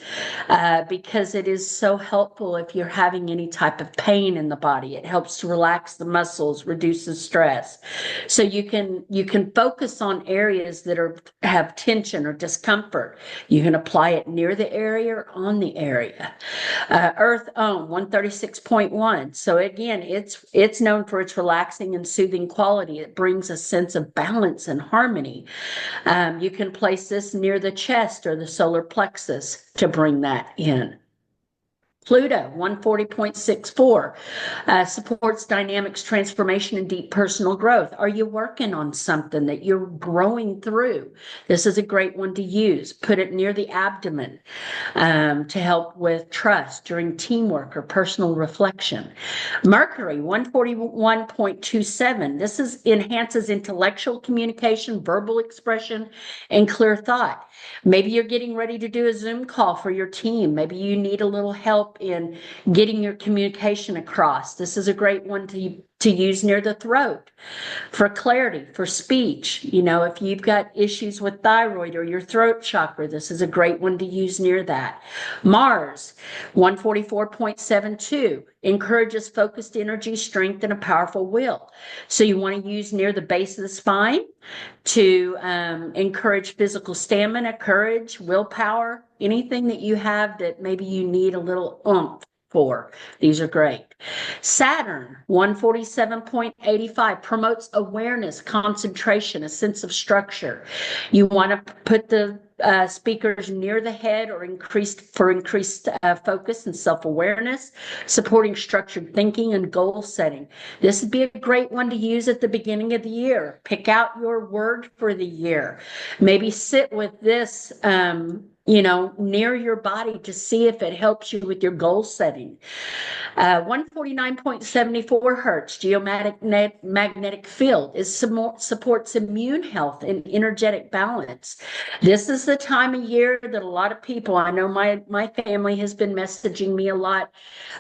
because it is so helpful if you're having any type of pain in the body. It helps to relax the muscles, reduces stress. So you can focus on areas that have tension or discomfort. You can apply it near the area or on the area. Earth Ohm 136.1. So again, it's known for its relaxing and soothing quality. It brings a sense of balance and harmony. You can place this near the chest or the solar plexus to bring that in. Pluto 140.64 supports dynamics, transformation, and deep personal growth. Are you working on something that you're growing through? This is a great one to use. Put it near the abdomen to help with trust during teamwork or personal reflection. Mercury 141.27. This enhances intellectual communication, verbal expression, and clear thought. Maybe you're getting ready to do a Zoom call for your team. Maybe you need a little help in getting your communication across. This is a great one to use near the throat for clarity, for speech. You know, if you've got issues with thyroid or your throat chakra, this is a great one to use near that. Mars 144.72 encourages focused energy, strength, and a powerful will. So you want to use near the base of the spine to encourage physical stamina, courage, willpower, anything that you have that maybe you need a little oomph for. These are great. Saturn 147.85 promotes awareness, concentration, a sense of structure. You want to put the speakers near the head or increased focus and self-awareness, supporting structured thinking and goal setting. This would be a great one to use at the beginning of the year. Pick out your word for the year. Maybe sit with this near your body to see if it helps you with your goal setting. 149.74 hertz geomagnetic field supports immune health and energetic balance. This is the time of year that a lot of people, I know my family has been messaging me a lot.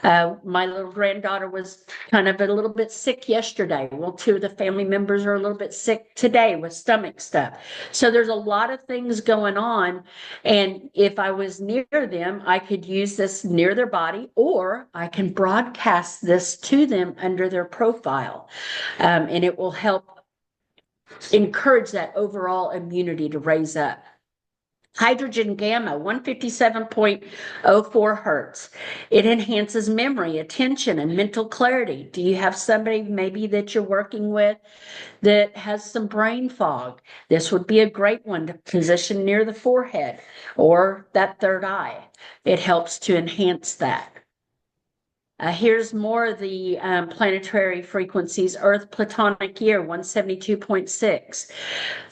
My little granddaughter was kind of a little bit sick yesterday. Well, two of the family members are a little bit sick today with stomach stuff. So there's a lot of things going on. And if I was near them, I could use this near their body, or I can broadcast this to them under their profile. And it will help encourage that overall immunity to raise up. Hydrogen gamma, 157.04 hertz. It enhances memory, attention, and mental clarity. Do you have somebody maybe that you're working with that has some brain fog? This would be a great one to position near the forehead or that third eye. It helps to enhance that. Here's more of the planetary frequencies. Earth Platonic Year 172.6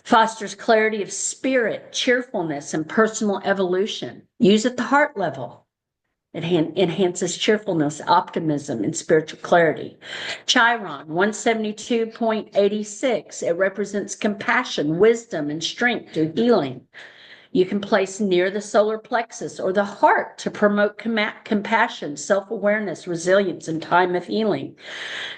fosters clarity of spirit, cheerfulness, and personal evolution. Use at the heart level. It enhances cheerfulness, optimism, and spiritual clarity. Chiron 172.86. It represents compassion, wisdom, and strength through healing. You can place near the solar plexus or the heart to promote compassion, self-awareness, resilience, and time of healing.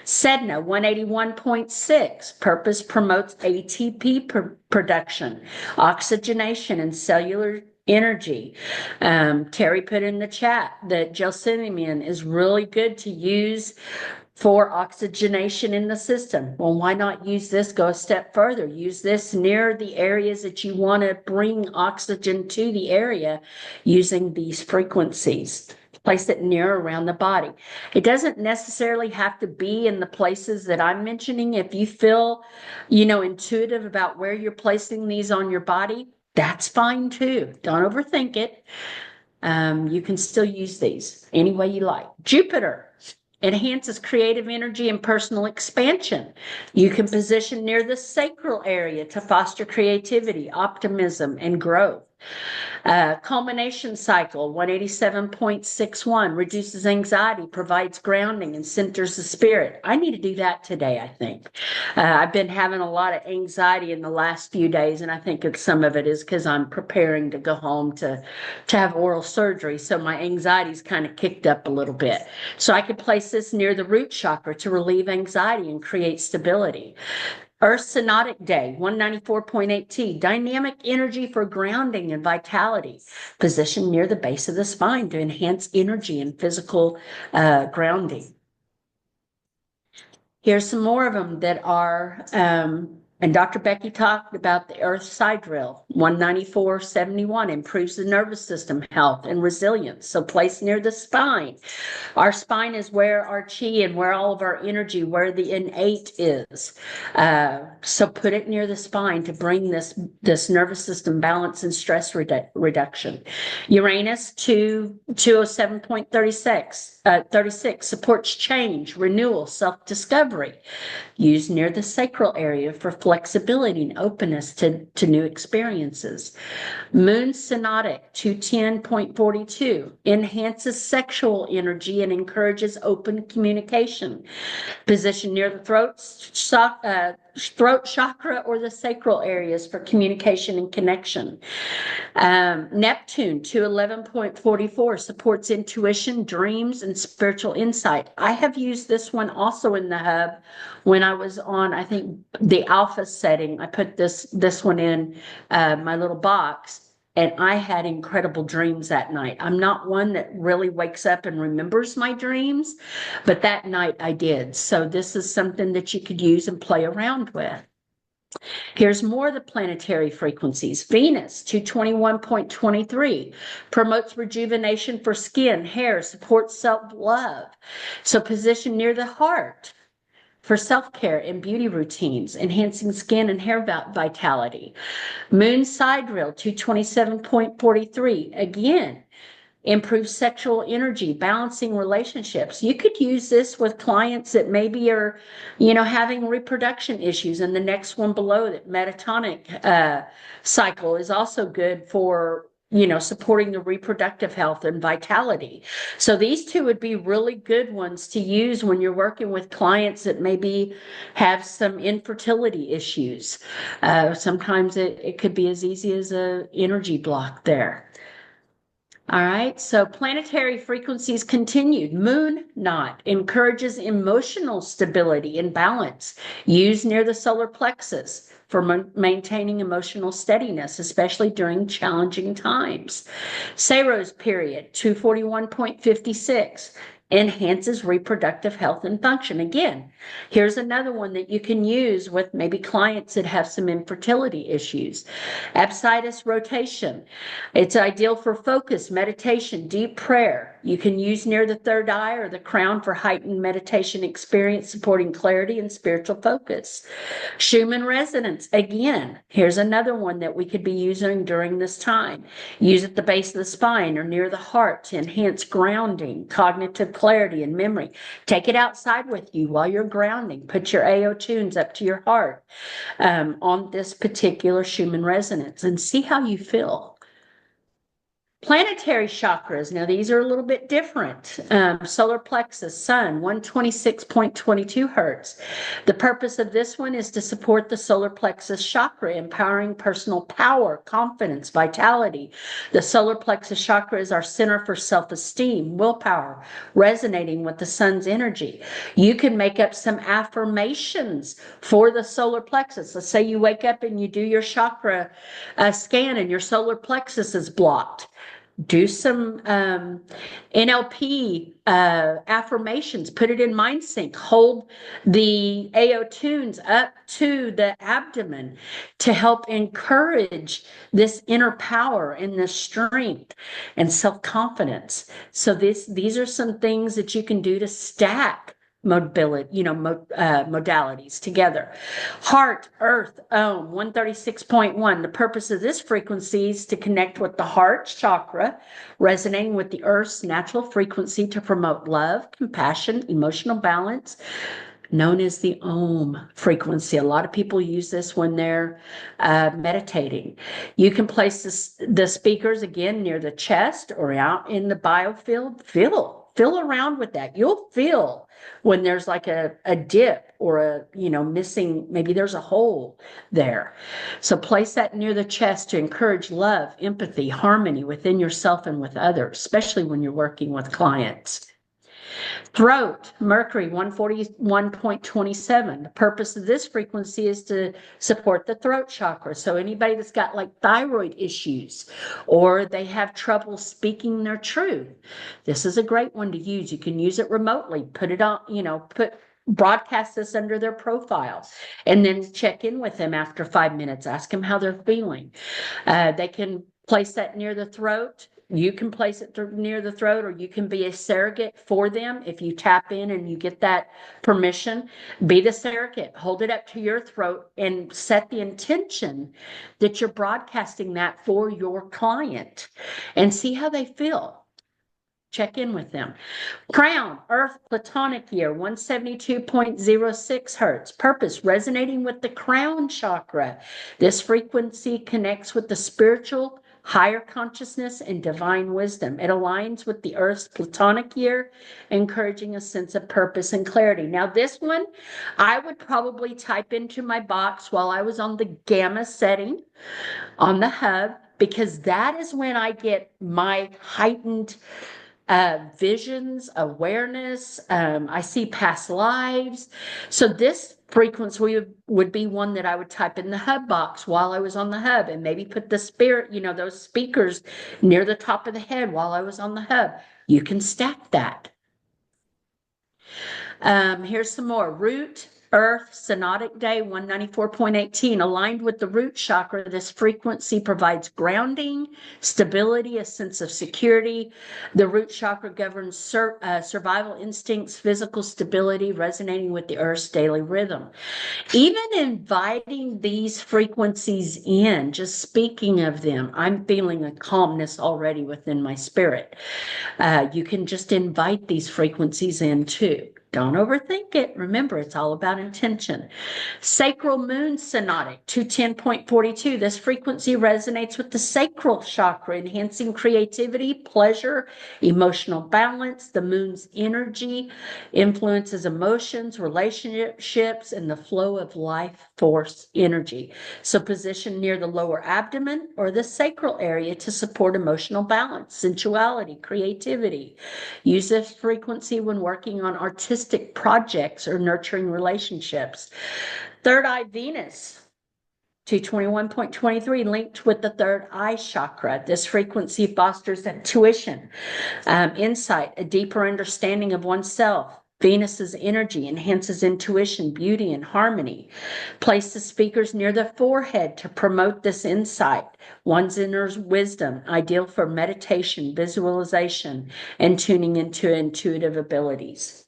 Sedna 181.6, purpose promotes ATP production, oxygenation, and cellular energy. Terry put in the chat that gelsemium is really good to use for oxygenation in the system. Well, why not use this? Go a step further. Use this near the areas that you want to bring oxygen to the area using these frequencies. Place it near around the body. It doesn't necessarily have to be in the places that I'm mentioning. If you feel, intuitive about where you're placing these on your body, that's fine too. Don't overthink it. You can still use these any way you like. Jupiter enhances creative energy and personal expansion. You can position near the sacral area to foster creativity, optimism, and growth. Culmination cycle 187.61 reduces anxiety, provides grounding, and centers the spirit. I need to do that today, I think. I've been having a lot of anxiety in the last few days, and I think some of it is because I'm preparing to go home to have oral surgery, so my anxiety's kind of kicked up a little bit. So I could place this near the root chakra to relieve anxiety and create stability. Earth Synodic Day, 194.8T, dynamic energy for grounding and vitality, positioned near the base of the spine to enhance energy and physical grounding. Here's some more of them that are, and Dr. Becky talked about the Earth Side Drill, 194.71, improves the nervous system health and resilience. So placed near the spine. Our spine is where our chi and where all of our energy, where the innate is. So put it near the spine to bring this nervous system balance and stress reduction. Uranus 207.36 supports change, renewal, self-discovery. Used near the sacral area for flexibility and openness to new experiences. Moon Synodic 210.42 enhances sexual energy and encourages open communication. Position near the throat chakra or the sacral areas for communication and connection. Neptune 211.44 supports intuition, dreams, and spiritual insight. I have used this one also in the hub when I was on, I think, the alpha setting. I put this one in my little box. And I had incredible dreams that night. I'm not one that really wakes up and remembers my dreams, but that night I did. So this is something that you could use and play around with. Here's more of the planetary frequencies. Venus 221.23 promotes rejuvenation for skin, hair, supports self-love. So position near the heart for self-care and beauty routines, enhancing skin and hair vitality. Moon Sidereal 227.43, again, improves sexual energy, balancing relationships. You could use this with clients that maybe are, having reproduction issues. And the next one below, that metatonic cycle, is also good for supporting the reproductive health and vitality. So these two would be really good ones to use when you're working with clients that maybe have some infertility issues. Sometimes it could be as easy as an energy block there. All right, so planetary frequencies continued. Moon knot encourages emotional stability and balance. Used near the solar plexus for maintaining emotional steadiness, especially during challenging times. Saros period 241.56 enhances reproductive health and function. Again, here's another one that you can use with maybe clients that have some infertility issues. Apsitis rotation. It's ideal for focus, meditation, deep prayer. You can use near the third eye or the crown for heightened meditation experience, supporting clarity and spiritual focus. Schumann resonance. Again, here's another one that we could be using during this time. Use at the base of the spine or near the heart to enhance grounding, cognitive clarity, and memory. Take it outside with you while you're grounding. Put your AO tunes up to your heart on this particular Schumann resonance and see how you feel. Planetary chakras. Now, these are a little bit different. Solar plexus, sun, 126.22 hertz. The purpose of this one is to support the solar plexus chakra, empowering personal power, confidence, vitality. The solar plexus chakra is our center for self-esteem, willpower, resonating with the sun's energy. You can make up some affirmations for the solar plexus. Let's say you wake up and you do your chakra scan and your solar plexus is blocked. Do some NLP affirmations, put it in mind sync, hold the AO tunes up to the abdomen to help encourage this inner power and this strength and self-confidence. So these are some things that you can do to stack mobility, modalities together. Heart, earth, Om, 136.1. The purpose of this frequency is to connect with the heart chakra, resonating with the earth's natural frequency to promote love, compassion, emotional balance, known as the Om frequency. A lot of people use this when they're meditating. You can place the speakers again near the chest or out in the biofield. Feel around with that. You'll feel when there's like a dip or a, missing, maybe there's a hole there. So place that near the chest to encourage love, empathy, harmony within yourself and with others, especially when you're working with clients. Throat, Mercury, 141.27. The purpose of this frequency is to support the throat chakra. So anybody that's got like thyroid issues or they have trouble speaking their truth, this is a great one to use. You can use it remotely, put it on, broadcast this under their profile and then check in with them after 5 minutes, ask them how they're feeling. They can place that near the throat. You can place it near the throat, or you can be a surrogate for them. If you tap in and you get that permission, be the surrogate, hold it up to your throat and set the intention that you're broadcasting that for your client and see how they feel. Check in with them. Crown, earth, platonic year, 172.06 hertz. Purpose, resonating with the crown chakra. This frequency connects with the spiritual, higher consciousness and divine wisdom. It aligns with the earth's platonic year, encouraging a sense of purpose and clarity. Now this one, I would probably type into my box while I was on the gamma setting on the hub, because that is when I get my heightened visions, awareness. I see past lives. So this frequency would be one that I would type in the hub box while I was on the hub, and maybe put the spirit, those speakers near the top of the head while I was on the hub. You can stack that. Here's some more. Root, earth, synodic day, 194.18. Aligned with the root chakra, this frequency provides grounding, stability, a sense of security. The root chakra governs survival instincts, physical stability, resonating with the earth's daily rhythm. Even inviting these frequencies in, just speaking of them, I'm feeling a calmness already within my spirit. You can just invite these frequencies in too. Don't overthink it. Remember, it's all about intention. Sacral moon synodic, 210.42. This frequency resonates with the sacral chakra, enhancing creativity, pleasure, emotional balance. The moon's energy influences emotions, relationships, and the flow of life force energy. So position near the lower abdomen or the sacral area to support emotional balance, sensuality, creativity. Use this frequency when working on artistic projects or nurturing relationships. Third eye Venus, 221.23, linked with the third eye chakra. This frequency fosters intuition, insight, a deeper understanding of oneself. Venus's energy enhances intuition, beauty, and harmony. Place the speakers near the forehead to promote this insight, one's inner wisdom, ideal for meditation, visualization, and tuning into intuitive abilities.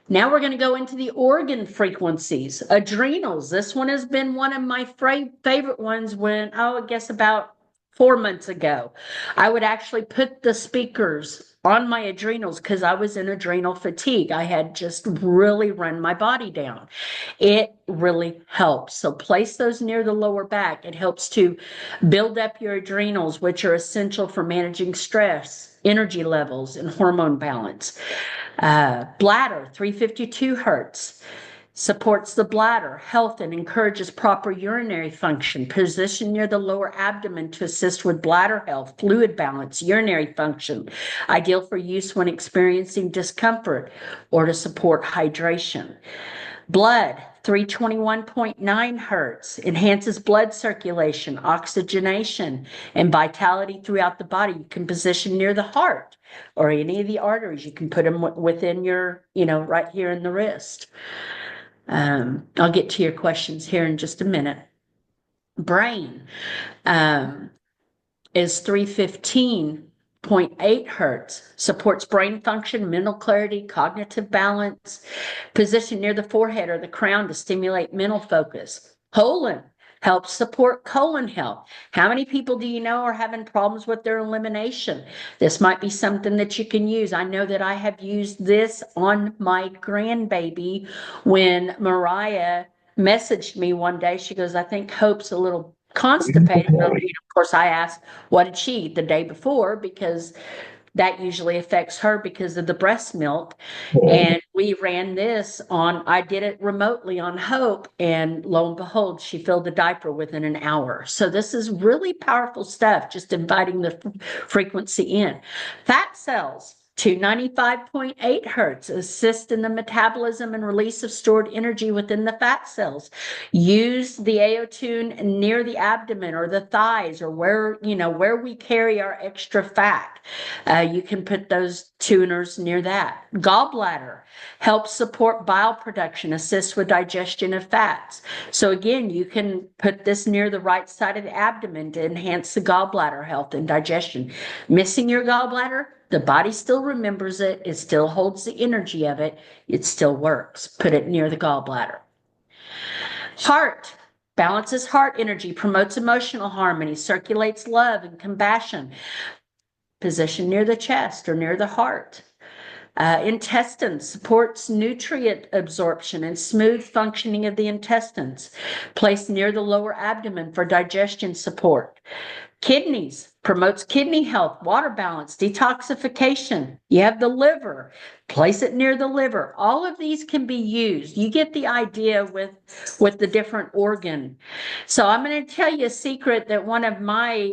Now we're going to go into the organ frequencies. Adrenals. This one has been one of my favorite ones when, I guess about 4 months ago, I would actually put the speakers on my adrenals because I was in adrenal fatigue. I had just really run my body down. It really helps. So place those near the lower back. It helps to build up your adrenals, which are essential for managing stress, energy levels, and hormone balance. Bladder, 352 hertz. Supports the bladder health and encourages proper urinary function. Position near the lower abdomen to assist with bladder health, fluid balance, urinary function. Ideal for use when experiencing discomfort or to support hydration. Blood, 321.9 hertz, enhances blood circulation, oxygenation, and vitality throughout the body. You can position near the heart or any of the arteries. You can put them within your, right here in the wrist. I'll get to your questions here in just a minute. Brain is 315.8 hertz, supports brain function, mental clarity, cognitive balance. Position near the forehead or the crown to stimulate mental focus. Colon helps support colon health. How many people do you know are having problems with their elimination? This might be something that you can use. I know that I have used this on my grandbaby when Mariah messaged me one day. She goes, I think Hope's a little constipated. Of course, I asked, what did she eat the day before? Because that usually affects her because of the breast milk. And we ran this I did it remotely on Hope, and lo and behold, she filled the diaper within an hour. So this is really powerful stuff, just inviting the frequency in. Fat cells, 295.8 hertz, assist in the metabolism and release of stored energy within the fat cells. Use the AO tune near the abdomen or the thighs or where we carry our extra fat. You can put those tuners near that. Gallbladder helps support bile production, assists with digestion of fats. So again, you can put this near the right side of the abdomen to enhance the gallbladder health and digestion. Missing your gallbladder? The body still remembers it. It still holds the energy of it. It still works. Put it near the gallbladder. Heart balances heart energy, promotes emotional harmony, circulates love and compassion. Position near the chest or near the heart. Intestines supports nutrient absorption and smooth functioning of the intestines. Placed near the lower abdomen for digestion support. Kidneys promotes kidney health, water balance, detoxification. You have the liver, place it near the liver. All of these can be used. You get the idea with the different organ. So I'm going to tell you a secret that one of my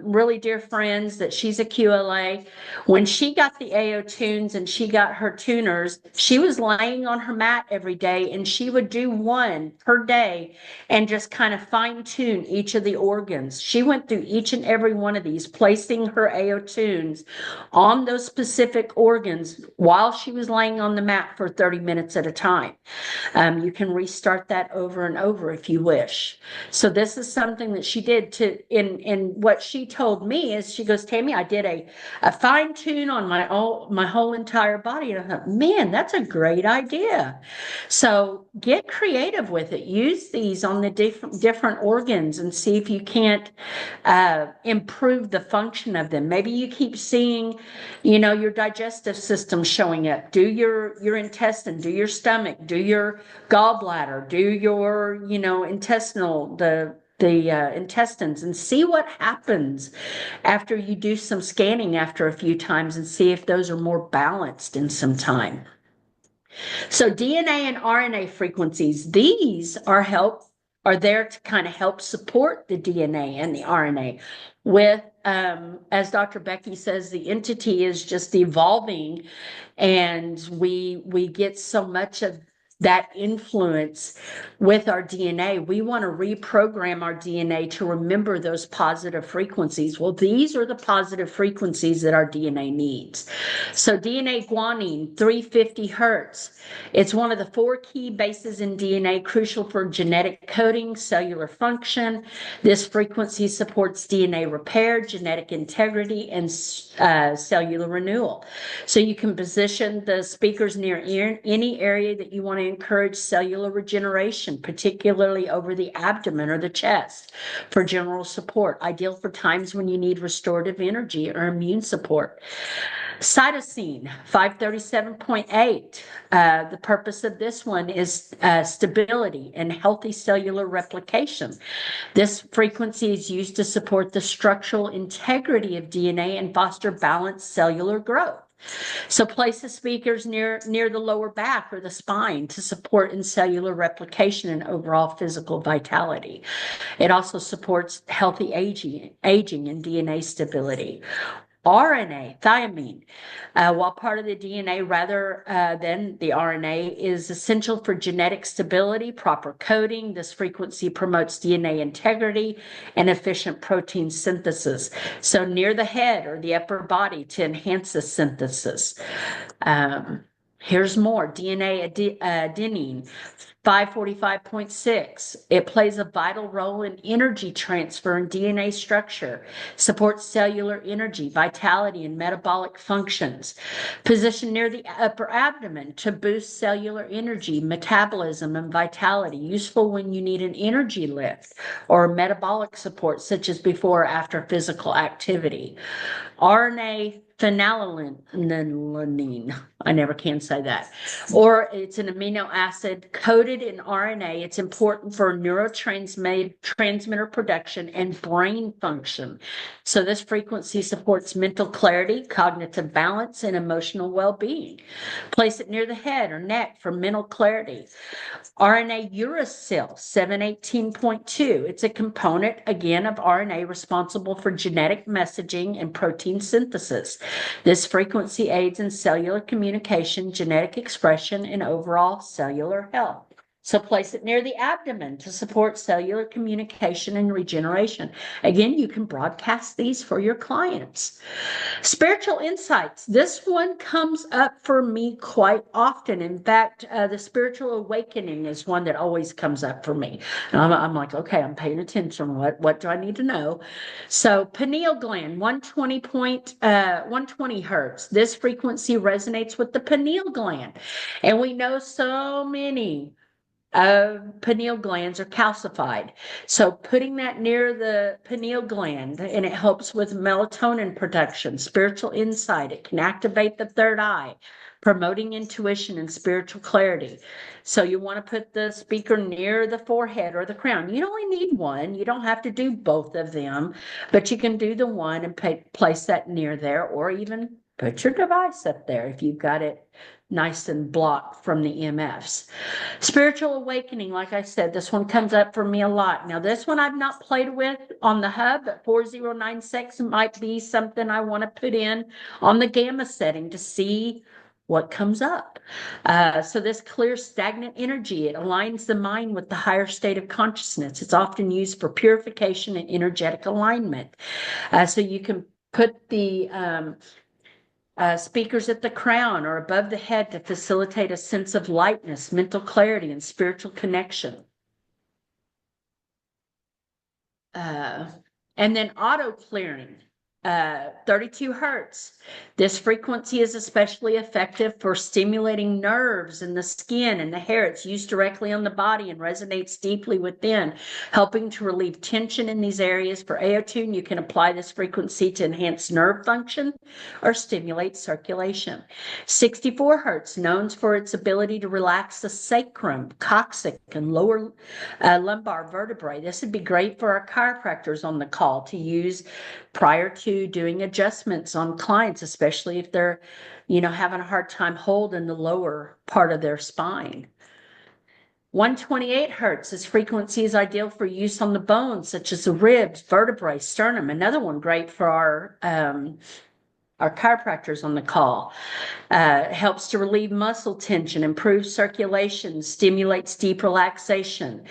really dear friends, that she's a QLA, when she got the AO tunes and she got her tuners, she was laying on her mat every day and she would do one per day and just kind of fine tune each of the organs. She went through each and every one of these, placing her AO tunes on those specific organs while she was laying on the mat for 30 minutes at a time. You can restart that over and over if you wish. So this is something that she did in what she told me is, she goes, Tammy, I did a fine tune on my whole entire body. And I thought, man, that's a great idea. So get creative with it. Use these on the different organs and see if you can't improve the function of them. Maybe you keep seeing, your digestive system showing up. Do your intestine, do your stomach, do your gallbladder, do your, intestinal, the intestines, and see what happens after you do some scanning after a few times and see if those are more balanced in some time. So DNA and RNA frequencies, these are there to kind of help support the DNA and the RNA with, as Dr. Becky says, the entity is just evolving, and we get so much of that influence with our DNA. We want to reprogram our DNA to remember those positive frequencies. Well, these are the positive frequencies that our DNA needs. So DNA guanine, 350 hertz. It's one of the 4 key bases in DNA, crucial for genetic coding, cellular function. This frequency supports DNA repair, genetic integrity, and cellular renewal. So you can position the speakers near any area that you want to encourage cellular regeneration, particularly over the abdomen or the chest for general support, ideal for times when you need restorative energy or immune support. Cytosine 537.8. The purpose of this one is stability and healthy cellular replication. This frequency is used to support the structural integrity of DNA and foster balanced cellular growth. So place the speakers near the lower back or the spine to support in cellular replication and overall physical vitality. It also supports healthy aging and DNA stability. RNA, thiamine, while part of the DNA rather than the RNA, is essential for genetic stability, proper coding. This frequency promotes DNA integrity and efficient protein synthesis. So near the head or the upper body to enhance the synthesis. Here's more, DNA adenine, 545.6. It plays a vital role in energy transfer and DNA structure, supports cellular energy, vitality, and metabolic functions. Positioned near the upper abdomen to boost cellular energy, metabolism, and vitality. Useful when you need an energy lift or metabolic support, such as before or after physical activity. RNA phenylalanine, I never can say that, or it's an amino acid coated in RNA. It's important for neurotransmitter production and brain function. So this frequency supports mental clarity, cognitive balance, and emotional well-being. Place it near the head or neck for mental clarity. RNA uracil 718.2. It's a component, again, of RNA responsible for genetic messaging and protein synthesis. This frequency aids in cellular communication, genetic expression, and overall cellular health. So place it near the abdomen to support cellular communication and regeneration. Again, you can broadcast these for your clients. Spiritual insights. This one comes up for me quite often. In fact, the spiritual awakening is one that always comes up for me. And I'm like, okay, I'm paying attention. What do I need to know? So pineal gland, 120 hertz. This frequency resonates with the pineal gland. And we know so many pineal glands are calcified. So putting that near the pineal gland, and it helps with melatonin production, spiritual insight. It can activate the third eye, promoting intuition and spiritual clarity. So you want to put the speaker near the forehead or the crown. You only need one. You don't have to do both of them, but you can do the one and place that near there, or even put your device up there if you've got it nice and blocked from the EMFs. Spiritual awakening, like I said, this one comes up for me a lot. Now, this one I've not played with on the hub, but 4096 might be something I want to put in on the gamma setting to see what comes up. So this clears stagnant energy. It aligns the mind with the higher state of consciousness. It's often used for purification and energetic alignment. So you can put the speakers at the crown or above the head to facilitate a sense of lightness, mental clarity, and spiritual connection. And then auto clearing, 32 hertz. This frequency is especially effective for stimulating nerves in the skin and the hair. It's used directly on the body and resonates deeply within, helping to relieve tension in these areas. For AO2, you can apply this frequency to enhance nerve function or stimulate circulation. 64 hertz, known for its ability to relax the sacrum, coccyx, and lower lumbar vertebrae. This would be great for our chiropractors on the call to use prior to doing adjustments on clients, especially if they're, having a hard time holding the lower part of their spine. 128 hertz. This frequency is ideal for use on the bones, such as the ribs, vertebrae, sternum. Another one great for our chiropractors on the call. Helps to relieve muscle tension, improves circulation, stimulates deep relaxation,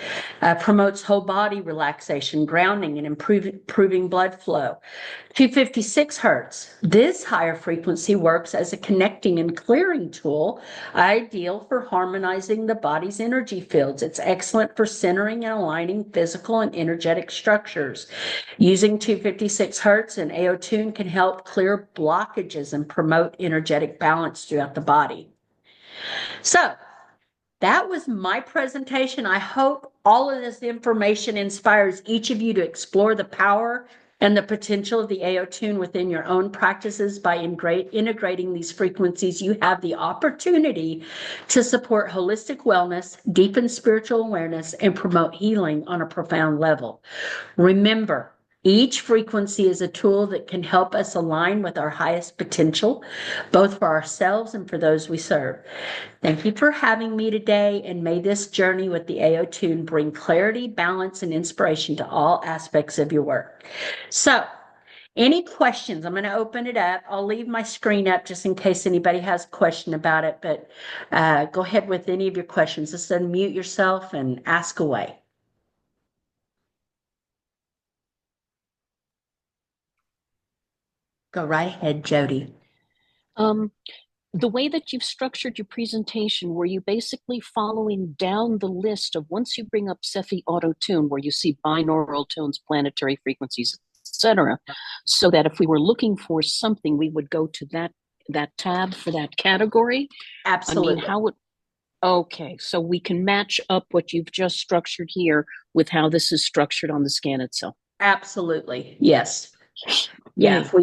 promotes whole body relaxation, grounding, and improving blood flow. 256 hertz. This higher frequency works as a connecting and clearing tool, ideal for harmonizing the body's energy fields. It's excellent for centering and aligning physical and energetic structures. Using 256 hertz and AO2 can help clear blockages and promote energetic balance throughout the body. So, that was my presentation. I hope all of this information inspires each of you to explore the power and the potential of the AO tune within your own practices. By integrating these frequencies, you have the opportunity to support holistic wellness, deepen spiritual awareness, and promote healing on a profound level. Remember, each frequency is a tool that can help us align with our highest potential, both for ourselves and for those we serve. Thank you for having me today, and may this journey with the AO tune bring clarity, balance, and inspiration to all aspects of your work. So, any questions? I'm going to open it up. I'll leave my screen up just in case anybody has a question about it, but go ahead with any of your questions. Just unmute yourself and ask away. Go right ahead, Jody. The way that you've structured your presentation, were you basically following down the list of, once you bring up Cepheid Auto Tune, where you see binaural tones, planetary frequencies, etc., so that if we were looking for something, we would go to that tab for that category? Absolutely. I mean, how would... Okay, so we can match up what you've just structured here with how this is structured on the scan itself. Absolutely. Yes. Yeah, if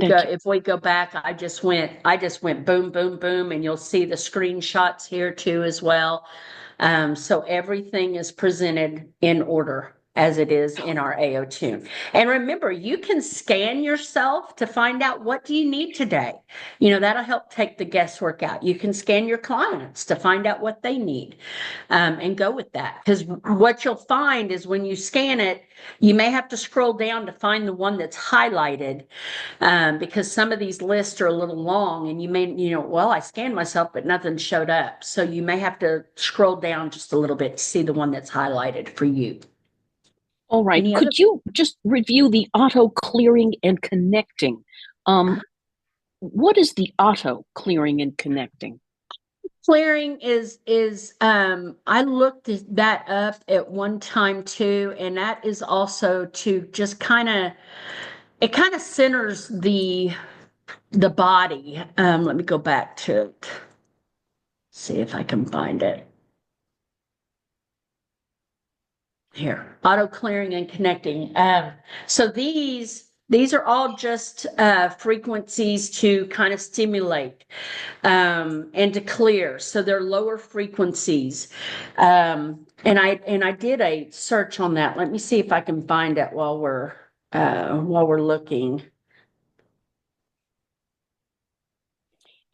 we go back, I just went boom, boom, boom, and you'll see the screenshots here too as well. So everything is presented in order as it is in our AO tune. And remember, you can scan yourself to find out, what do you need today? You know, that'll help take the guesswork out. You can scan your clients to find out what they need, and go with that. Because what you'll find is when you scan it, you may have to scroll down to find the one that's highlighted, because some of these lists are a little long, and you may, well, I scanned myself, but nothing showed up. So you may have to scroll down just a little bit to see the one that's highlighted for you. All right. Could you just review the auto clearing and connecting? What is the auto clearing and connecting? Clearing is I looked that up at one time too, and that is also to just it kind of centers the body. Let me go back to it. See if I can find it. Here, auto clearing and connecting. So these are all just frequencies to kind of stimulate and to clear. So they're lower frequencies. And I did a search on that. Let me see if I can find it while we're looking.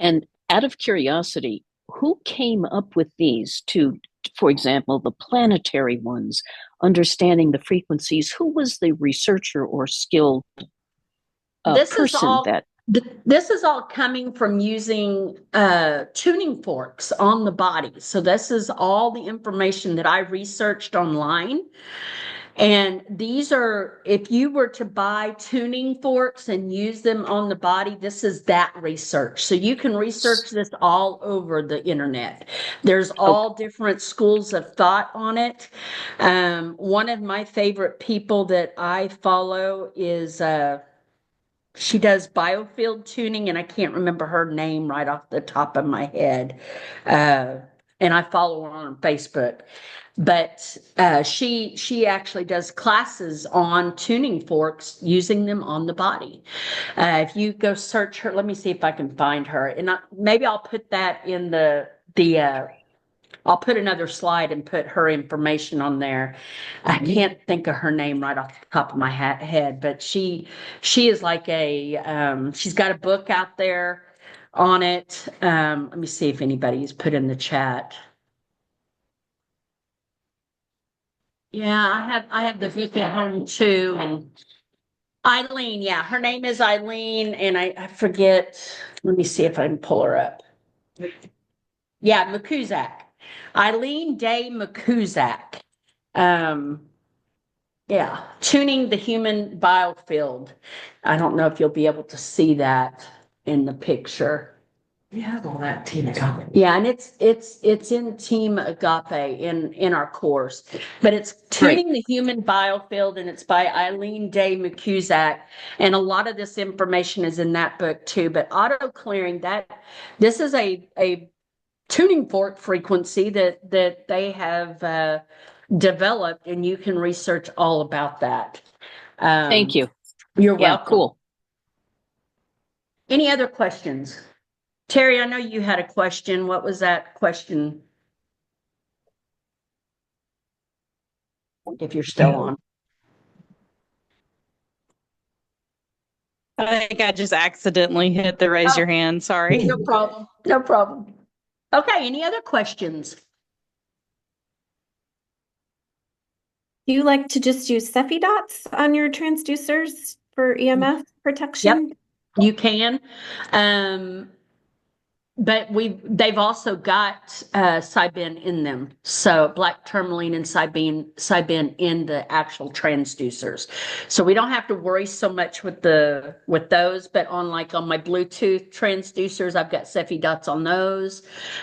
And out of curiosity, who came up with these two? For example, the planetary ones, understanding the frequencies. Who was the researcher or skilled person that? This is all coming from using tuning forks on the body. So this is all the information that I researched online. And these are, if you were to buy tuning forks and use them on the body, this is that research. So you can research this all over the internet. There's all different schools of thought on it. One of my favorite people that I follow is, she does biofield tuning, and I can't remember her name right off the top of my head. And I follow her on Facebook. But she actually does classes on tuning forks, using them on the body. If you go search her, let me see if I can find her, and maybe I'll put that in the I'll put another slide and put her information on there. I can't think of her name right off the top of my head, but she is like she's got a book out there on it. Let me see if anybody's put in the chat. Yeah, I have the book at home too. And Eileen, yeah, her name is Eileen, and I forget. Let me see if I can pull her up. Yeah, Makuzak. Eileen Day Makuzak. Yeah, tuning the human biofield. I don't know if you'll be able to see that in the picture. We have all that Team Agape. Yeah, and it's in Team Agape in our course, but it's tuning the human biofield, and it's by Eileen Day Makuzak, and a lot of this information is in that book too. But auto clearing, this is a tuning fork frequency that they have developed, and you can research all about that. Thank you. You're Yeah, welcome. cool. Any other questions? Terry, I know you had a question. What was that question? If you're still on. I think I just accidentally hit the raise your hand. Sorry. No problem. No problem. Okay, any other questions? Do you like to just use Cepheid dots on your transducers for EMF protection? You can. But they've also got Cybin in them. So black tourmaline and Cybin in the actual transducers. So we don't have to worry so much with those, but on my Bluetooth transducers, I've got Cepheid dots on those.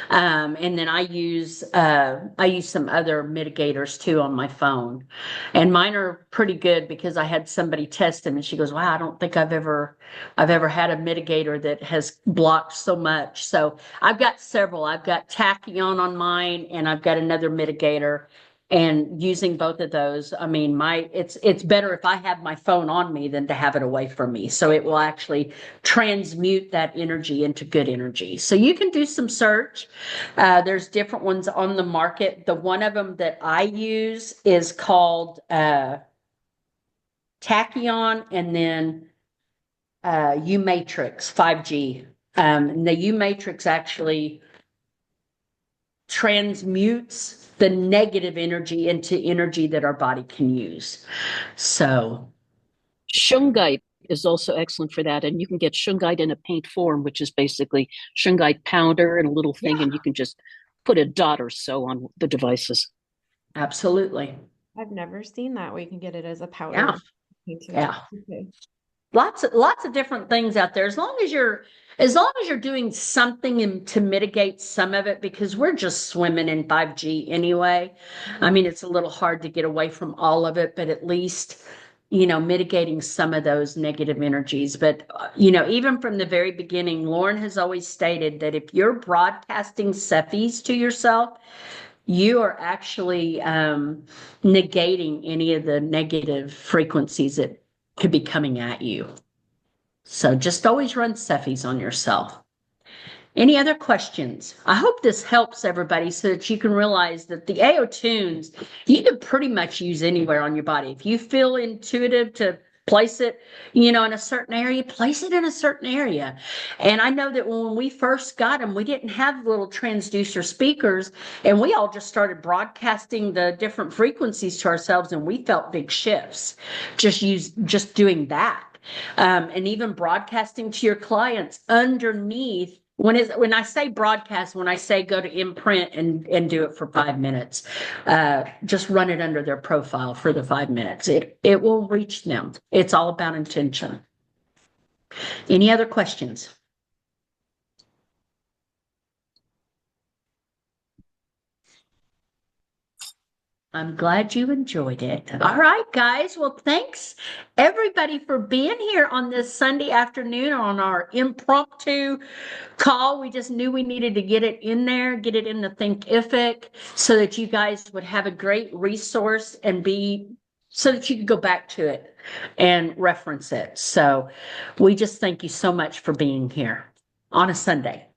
And then I use some other mitigators too on my phone. And mine are pretty good because I had somebody test them and she goes, wow, I don't think I've ever had a mitigator that has blocked so much. So I've got several. I've got tachyon on mine and I've got another mitigator, and using both of those, I mean, it's better if I have my phone on me than to have it away from me. So it will actually transmute that energy into good energy. So you can do some search. There's different ones on the market. The one of them that I use is called tachyon, and then U matrix 5G. And the U matrix actually transmutes the negative energy into energy that our body can use. So Shungite is also excellent for that. And you can get shungite in a paint form, which is basically shungite powder and a little thing, and you can just put a dot or so on the devices. absolutely. I've never seen that where you can get it as a powder. Yeah. Okay. Lots of different things out there. As long as you're doing something to mitigate some of it, because we're just swimming in 5G anyway. I mean, it's a little hard to get away from all of it, but at least, mitigating some of those negative energies. But, even from the very beginning, Lauren has always stated that if you're broadcasting Cephis to yourself, you are actually negating any of the negative frequencies that could be coming at you. So just always run Cephis on yourself. Any other questions? I hope this helps everybody so that you can realize that the AO tunes, you can pretty much use anywhere on your body. If you feel intuitive to place it, in a certain area, place it in a certain area. And I know that when we first got them, we didn't have little transducer speakers, and we all just started broadcasting the different frequencies to ourselves, and we felt big shifts just doing that. And even broadcasting to your clients underneath. When I say broadcast, when I say go to imprint and do it for 5 minutes, just run it under their profile for the 5 minutes. It will reach them. It's all about intention. Any other questions? I'm glad you enjoyed it. All right, guys. Well, thanks everybody for being here on this Sunday afternoon on our impromptu call. We just knew we needed to get it in there, get it in the Thinkific, so that you guys would have a great resource so that you could go back to it and reference it. So we just thank you so much for being here on a Sunday.